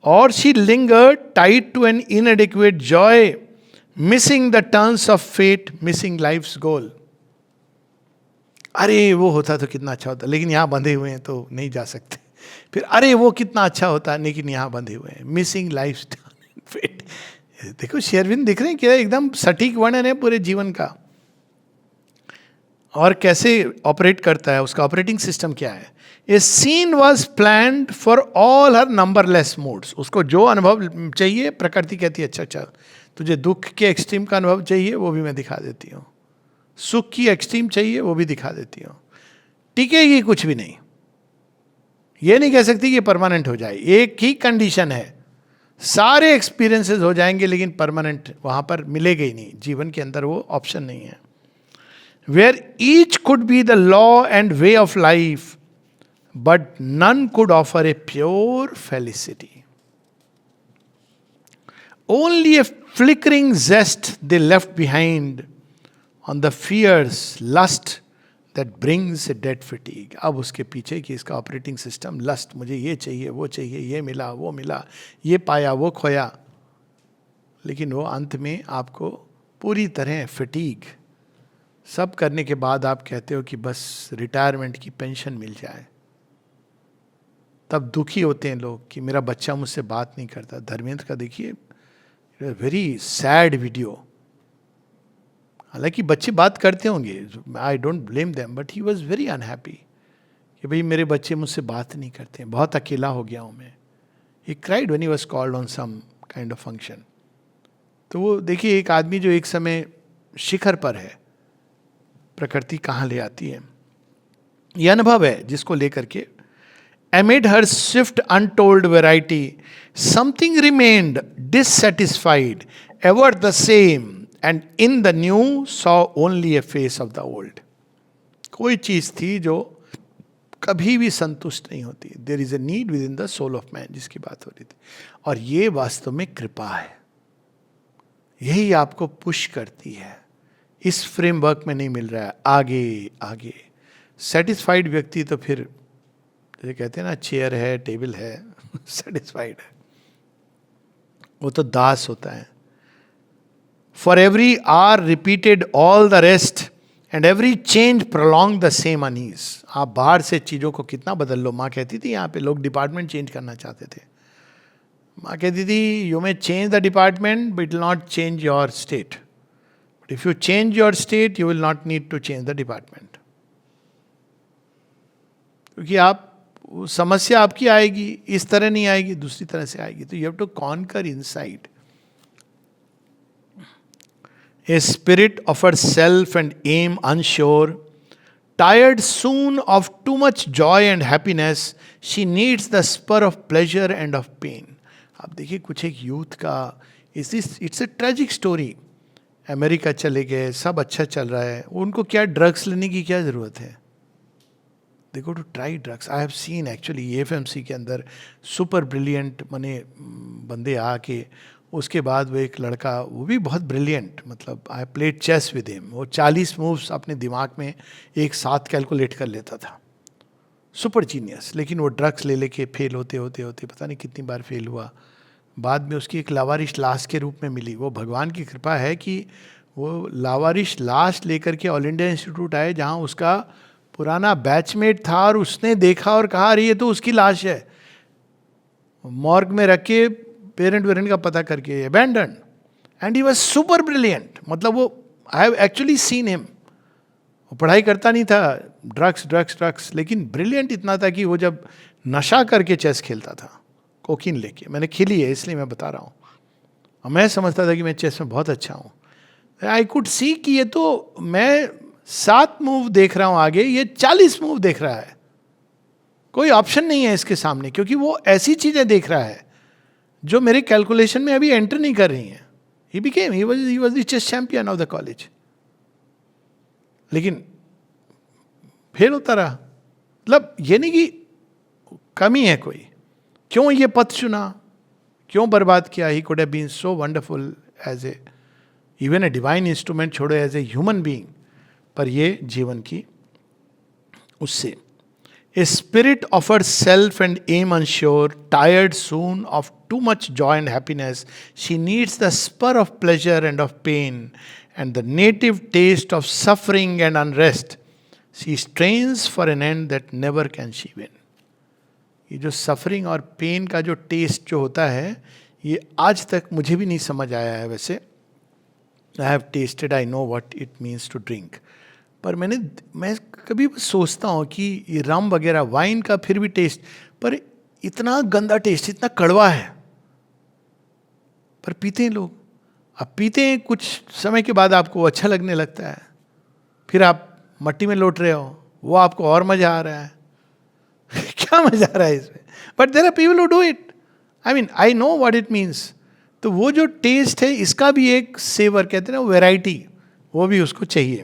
और she lingered tied to an inadequate joy, missing the turns of fate, missing life's goal. अरे वो होता तो कितना अच्छा होता, लेकिन यहाँ बंधे हुए हैं तो नहीं जा सकते. फिर अरे वो कितना अच्छा होता, लेकिन यहाँ बंधे हुए हैं, मिसिंग लाइफ्स फेट. देखो शेरविन दिख रहे हैं क्या, एकदम सटीक वर्णन है पूरे जीवन का. और कैसे ऑपरेट करता है, उसका ऑपरेटिंग सिस्टम क्या है. A scene was planned for all her numberless moods. उसको जो अनुभव चाहिए प्रकृति कहती है अच्छा अच्छा तुझे दुख के एक्सट्रीम का अनुभव चाहिए, वो भी मैं दिखा देती हूँ. सुख की एक्सट्रीम चाहिए, वो भी दिखा देती हूँ. टिकेगी कुछ भी नहीं, ये नहीं कह सकती कि परमानेंट हो जाए. एक ही कंडीशन है, सारे एक्सपीरियंसेस हो जाएंगे लेकिन परमानेंट वहां पर मिलेगा ही नहीं. जीवन के अंदर वो ऑप्शन नहीं है. Where each could be the law and way of life, but none could offer a pure felicity. Only a flickering zest they left behind on the fierce lust that brings a dead fatigue. अब उसके पीछे कि इसका operating system lust, मुझे ये चाहिए वो चाहिए, ये मिला वो मिला, ये पाया वो खोया, लेकिन वो अंत में आपको पूरी तरह फटीग. सब करने के बाद आप कहते हो कि बस रिटायरमेंट की पेंशन मिल जाए. तब दुखी होते हैं लोग कि मेरा बच्चा मुझसे बात नहीं करता. धर्मेंद्र का देखिए, वेरी सैड वीडियो. हालांकि बच्चे बात करते होंगे, I don't blame them, but he was very unhappy कि भाई मेरे बच्चे मुझसे बात नहीं करते, बहुत अकेला हो गया हूँ मैं. He cried when he was called on some kind of function. तो वो देखिए एक आदमी जो एक समय शिखर पर है, प्रकृति कहाँ ले आती है. ये अनुभव है जिसको लेकर के amid her swift untold variety something remained dissatisfied, ever the same, and in the new saw only a face of the old. कोई चीज थी जो कभी भी संतुष्ट नहीं होती. There is a need within the soul of man, जिसकी बात हो रही थी. और ये वास्तव में कृपा है, यही आपको पुश करती है. इस फ्रेमवर्क में नहीं मिल रहा है, आगे आगे. सेटिस्फाइड व्यक्ति तो फिर जैसे कहते हैं ना, चेयर है टेबल है, सेटिस्फाइड है, वो तो दास होता है. For ever are repeated all the rest and every change prolong the same unease. आप बाहर से चीज़ों को कितना बदल लो. माँ कहती थी यहाँ पे लोग डिपार्टमेंट चेंज करना चाहते थे. माँ कहती थी you may change the department but it will not change your state. But if you change your state you will not need to change the department. क्योंकि आप समस्या आपकी आएगी, इस तरह नहीं आएगी, दूसरी तरह से आएगी. तो you have to conquer inside. A spirit of herself and aim unsure, tired soon of too much joy and happiness, she needs the spur of pleasure and of pain. आप देखिए कुछ एक यूथ का it's a tragic story. America चले गए, सब अच्छा चल रहा है, उनको क्या ड्रग्स लेने की क्या ज़रूरत है. They go to try drugs. I have seen actually AFMC के अंदर सुपर ब्रिलियंट मने बंदे आके, उसके बाद वो एक लड़का, वो भी बहुत ब्रिलियंट, मतलब I played chess with him, वो 40 मूव्स अपने दिमाग में एक साथ कैलकुलेट कर लेता था. Super genius. लेकिन वो ड्रग्स ले लेके फेल होते होते होते पता नहीं कितनी बार फेल हुआ. बाद में उसकी एक लावारिश लाश के रूप में मिली। वो भगवान की कृपा है कि वो लावारिश लाश लेकर के ऑल इंडिया इंस्टीट्यूट आए, जहाँ उसका पुराना बैचमेट था और उसने देखा और कहा अरे ये तो उसकी लाश है। मॉर्ग में रख के पेरेंट वेरेंट का पता करके abandon, and he was super brilliant. मतलब वो, I have actually seen him. वो पढ़ाई करता नहीं था, ड्रग्स ड्रग्स ड्रग्स, लेकिन ब्रिलियंट इतना था कि वो जब नशा करके चेस खेलता था, कोकीन लेके, मैंने खेली है इसलिए मैं बता रहा हूँ, और मैं समझता था कि मैं चेस में बहुत अच्छा हूँ। आई कुड सी कि ये तो मैं 7 मूव देख रहा हूँ आगे, ये 40 मूव देख रहा है, कोई ऑप्शन नहीं है इसके सामने, क्योंकि वो ऐसी चीजें देख रहा है जो मेरे कैलकुलेशन में अभी एंटर नहीं कर रही हैं। He was the chess champion of the college, लेकिन फेल होता रहा। मतलब ये नहीं कि कमी है कोई, क्यों ये पथ चुना, क्यों बर्बाद किया। He could have been so wonderful as a even a divine instrument, छोड़ो एज ए ह्यूमन बीइंग। पर ये जीवन की उससे A spirit offers self and aim unsure, tired soon of too much joy and happiness. She needs the spur of pleasure and of pain, and the native taste of suffering and unrest. She strains for an end that never can she win. ये जो suffering और pen का जो test जो होता है, ये आज तक मुझे भी नहीं समझ आया है। वैसे I have tasted, I know what it means to drink, पर मैं कभी सोचता हूँ कि ये रम वगैरह वाइन का फिर भी टेस्ट, पर इतना गंदा टेस्ट, इतना कड़वा है, पर पीते हैं लोग। अब पीते हैं, कुछ समय के बाद आपको अच्छा लगने लगता है, फिर आप मट्टी में लौट रहे हो, वो आपको और मजा आ रहा है। क्या मजा आ रहा है इसमें? But there are people who do it. I mean I know what it means. तो वो जो टेस्ट है, इसका भी एक सेवर कहते हैं ना, वैरायटी, वो भी उसको चाहिए।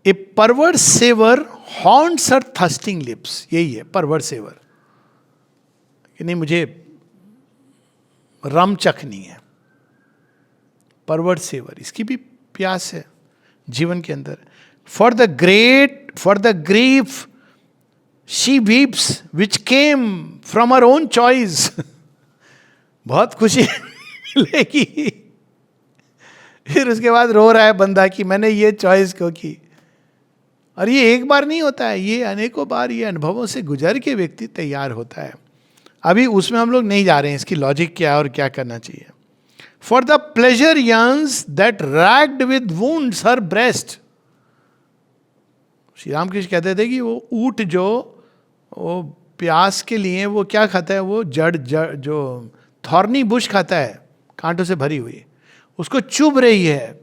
ए परवर्ड सेवर हॉन्ट्स हर थर्स्टिंग लिप्स, यही है परवर्ड सेवर, कि नहीं मुझे रम चखनी है। परवर्ड सेवर, इसकी भी प्यास है जीवन के अंदर। For the grief she weeps which came from her own choice. बहुत खुशी मिलेगी, फिर उसके बाद रो रहा है बंदा कि मैंने ये चॉइस क्यों की। और ये एक बार नहीं होता है, ये अनेकों बार, ये अनुभवों से गुजर के व्यक्ति तैयार होता है। अभी उसमें हम लोग नहीं जा रहे हैं, इसकी लॉजिक क्या है और क्या करना चाहिए। For the pleasure yearns that ragged with wounds her breast. Shri Ramakrishna कहते थे कि वो ऊंट जो वो प्यास के लिए वो क्या खाता है, वो जड़ जो थॉर्नी बुश खाता है, कांटों से भरी हुई, उसको चुभ रही है,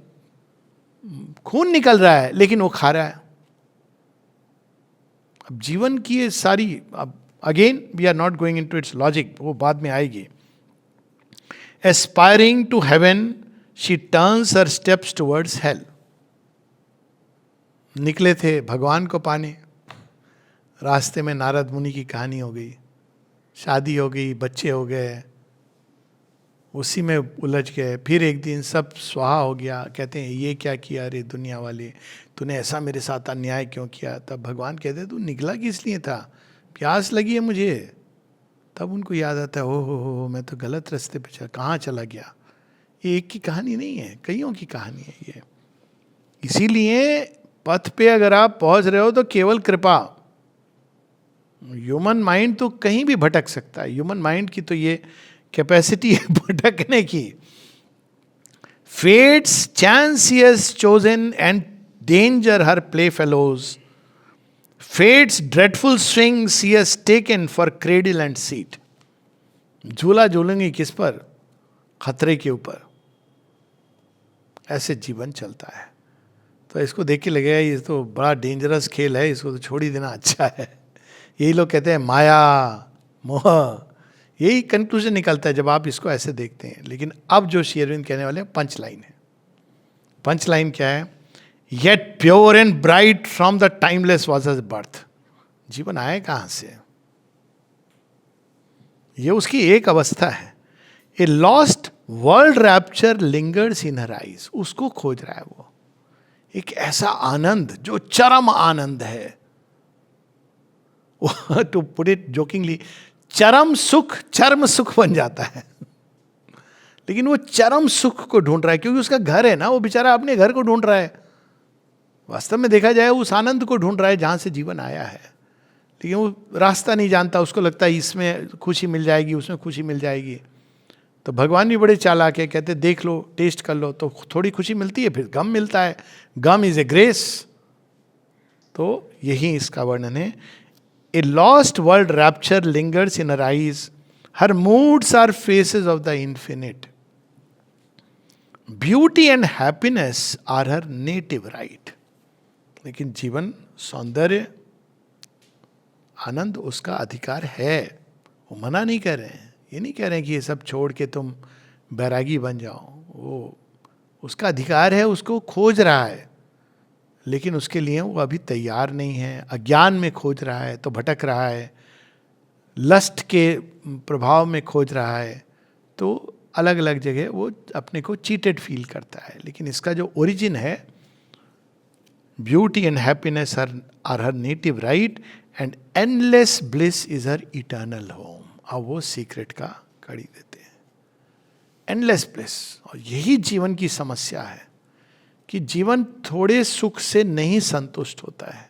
खून निकल रहा है, लेकिन वो खा रहा है। अब जीवन की ये सारी, अब again we are not going into its logic, वो बाद में आएगी। Aspiring to heaven she turns her steps towards hell. निकले थे भगवान को पाने, रास्ते में नारद मुनि की कहानी हो गई, शादी हो गई, बच्चे हो गए, उसी में उलझ गए। फिर एक दिन सब स्वाहा हो गया, कहते हैं ये क्या किया रे दुनिया वाले, तूने ऐसा मेरे साथ अन्याय क्यों किया। तब भगवान कहते तू निकला किस लिए था, प्यास लगी है मुझे। तब उनको याद आता है, हो मैं तो गलत रास्ते पे कहाँ चला गया। ये एक की कहानी नहीं है, कईयों की कहानी है ये। इसीलिए पथ पे अगर आप पहुंच रहे हो तो केवल कृपा। ह्यूमन माइंड तो कहीं भी भटक सकता है, ह्यूमन माइंड की तो ये कैपेसिटी है भटकने की। Fate's chance he has chosen and danger her playfellows. Fate's dreadful swings he has taken for cradle and seat. झूला झूलेंगे किस पर? खतरे के ऊपर। ऐसे जीवन चलता है। तो इसको देख के लगेगा ये तो बड़ा डेंजरस खेल है, इसको तो छोड़ ही देना अच्छा है। यही लोग कहते हैं माया मोह, यही कंक्लूजन निकलता है जब आप इसको ऐसे देखते हैं। लेकिन अब जो श्री अरविंद कहने वाले हैं पंच लाइन है। पंच लाइन क्या है? Yet pure and bright from the timeless was his birth. जीवन आए कहां से? ये उसकी एक अवस्था है। A lost world rapture lingers in her eyes. उसको खोज रहा है वो, एक ऐसा आनंद जो चरम आनंद है। टू पुट इट जोकिंगली, चरम सुख चरम सुख बन जाता है। लेकिन वो चरम सुख को ढूंढ रहा है क्योंकि उसका घर है ना, वो बेचारा अपने घर को ढूंढ रहा है। वास्तव में देखा जाए उस आनंद को ढूंढ रहा है जहां से जीवन आया है, लेकिन वो रास्ता नहीं जानता। उसको लगता है इसमें खुशी मिल जाएगी, उसमें खुशी मिल जाएगी। तो भगवान भी बड़े चालाक है, कहते देख लो, टेस्ट कर लो, तो थोड़ी खुशी मिलती है, फिर गम मिलता है। गम इज ए ग्रेस। तो यही इसका वर्णन है। A lost world rapture lingers in her eyes, her moods are faces of the infinite, beauty and happiness are her native right. लेकिन जीवन, सौंदर्य, आनंद उसका अधिकार है। वो मना नहीं कर रहे हैं, ये नहीं कह रहे हैं कि ये सब छोड़ के तुम बैरागी बन जाओ। वो उसका अधिकार है, उसको खोज रहा है, लेकिन उसके लिए वो अभी तैयार नहीं है। अज्ञान में खोज रहा है तो भटक रहा है, लस्ट के प्रभाव में खोज रहा है, तो अलग अलग जगह वो अपने को चीटेड फील करता है। लेकिन इसका जो ओरिजिन है, beauty and happiness are her native right and endless bliss is her eternal home. अब वो सीक्रेट का कड़ी देते हैं, एंडलेस ब्लिस। और यही जीवन की समस्या है कि जीवन थोड़े सुख से नहीं संतुष्ट होता है,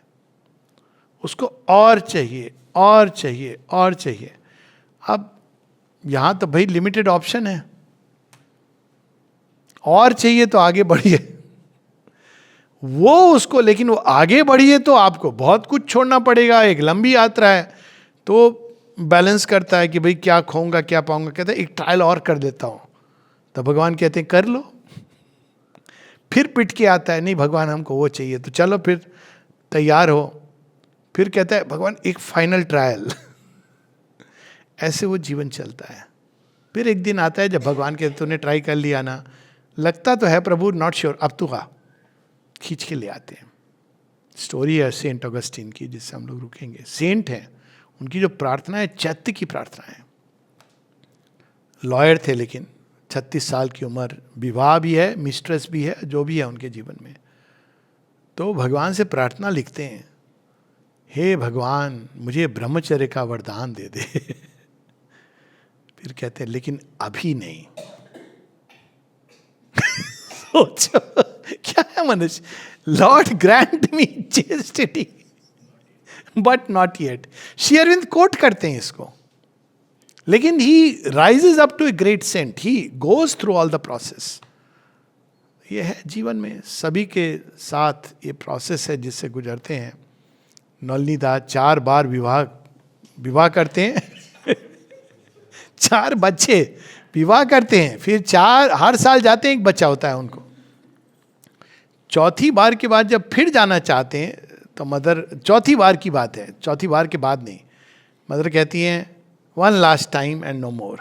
उसको और चाहिए और चाहिए और चाहिए। अब यहां तो भाई लिमिटेड ऑप्शन है, और चाहिए तो आगे बढ़िए वो उसको, लेकिन वो आगे बढ़िए तो आपको बहुत कुछ छोड़ना पड़ेगा, एक लंबी यात्रा है। तो बैलेंस करता है कि भाई क्या खोऊंगा क्या पाऊंगा, कहता है एक ट्रायल और कर देता हूं। तो भगवान कहते हैं कर लो। फिर पिट के आता है, नहीं भगवान हमको वो चाहिए, तो चलो फिर तैयार हो। फिर कहता है भगवान एक फाइनल ट्रायल। ऐसे वो जीवन चलता है। फिर एक दिन आता है जब भगवान कहते तूने ट्राई कर लिया ना, लगता तो है प्रभु नॉट श्योर, अब तू आ, खींच के ले आते हैं। स्टोरी है सेंट ऑगस्टीन की, जिससे हम लोग रुकेंगे। सेंट हैं, उनकी जो प्रार्थना है चैत्य की प्रार्थना है। लॉयर थे, लेकिन 36 साल की उम्र, विवाह भी है, मिस्ट्रेस भी है, जो भी है उनके जीवन में। तो भगवान से प्रार्थना लिखते हैं, हे भगवान मुझे ब्रह्मचर्य का वरदान दे दे। फिर कहते हैं लेकिन अभी नहीं। सोचो क्या है मनुष्य, Lord grant me chastity but not yet. Shri Aurobindo quote करते हैं इसको, लेकिन he rises up to a great saint, he goes through all the process. ये है जीवन में, सभी के साथ ये प्रोसेस है जिससे गुजरते हैं। नलिनी दास 4 बार विवाह करते हैं। 4 बच्चे विवाह करते हैं, फिर 4 हर साल जाते हैं, एक बच्चा होता है उनको। चौथी बार के बाद जब फिर जाना चाहते हैं तो मदर, चौथी बार की बात है, चौथी बार के बाद नहीं, मदर कहती हैं 1 लास्ट टाइम एंड नो मोर।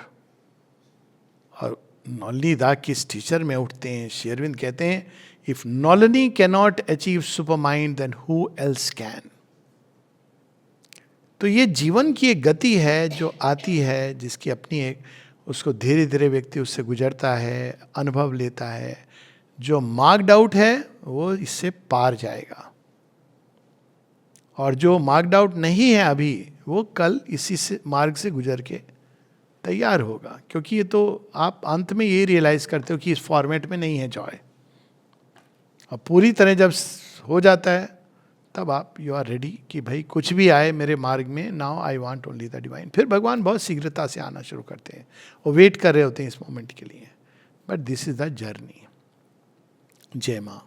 और नलिनी दास किस टीचर में उठते हैं। श्री अरविंद कहते हैं if Nalini can not achieve supermind then who else can. तो ये जीवन की एक गति है जो आती है, जिसकी अपनी एक, उसको धीरे धीरे व्यक्ति उससे गुजरता है, अनुभव लेता है। जो मार्क्ड आउट है वो इससे पार जाएगा, और जो मार्क्ड आउट नहीं है अभी, वो कल इसी से मार्ग से गुजर के तैयार होगा। क्योंकि ये तो आप अंत में ये रियलाइज करते हो कि इस फॉर्मेट में नहीं है जॉय। और पूरी तरह जब हो जाता है तब आप यू आर रेडी कि भाई कुछ भी आए मेरे मार्ग में, now I want only the divine. फिर भगवान बहुत शीघ्रता से आना शुरू करते हैं, वो वेट कर रहे होते हैं इस मोमेंट के लिए। But this is the journey. जय माँ।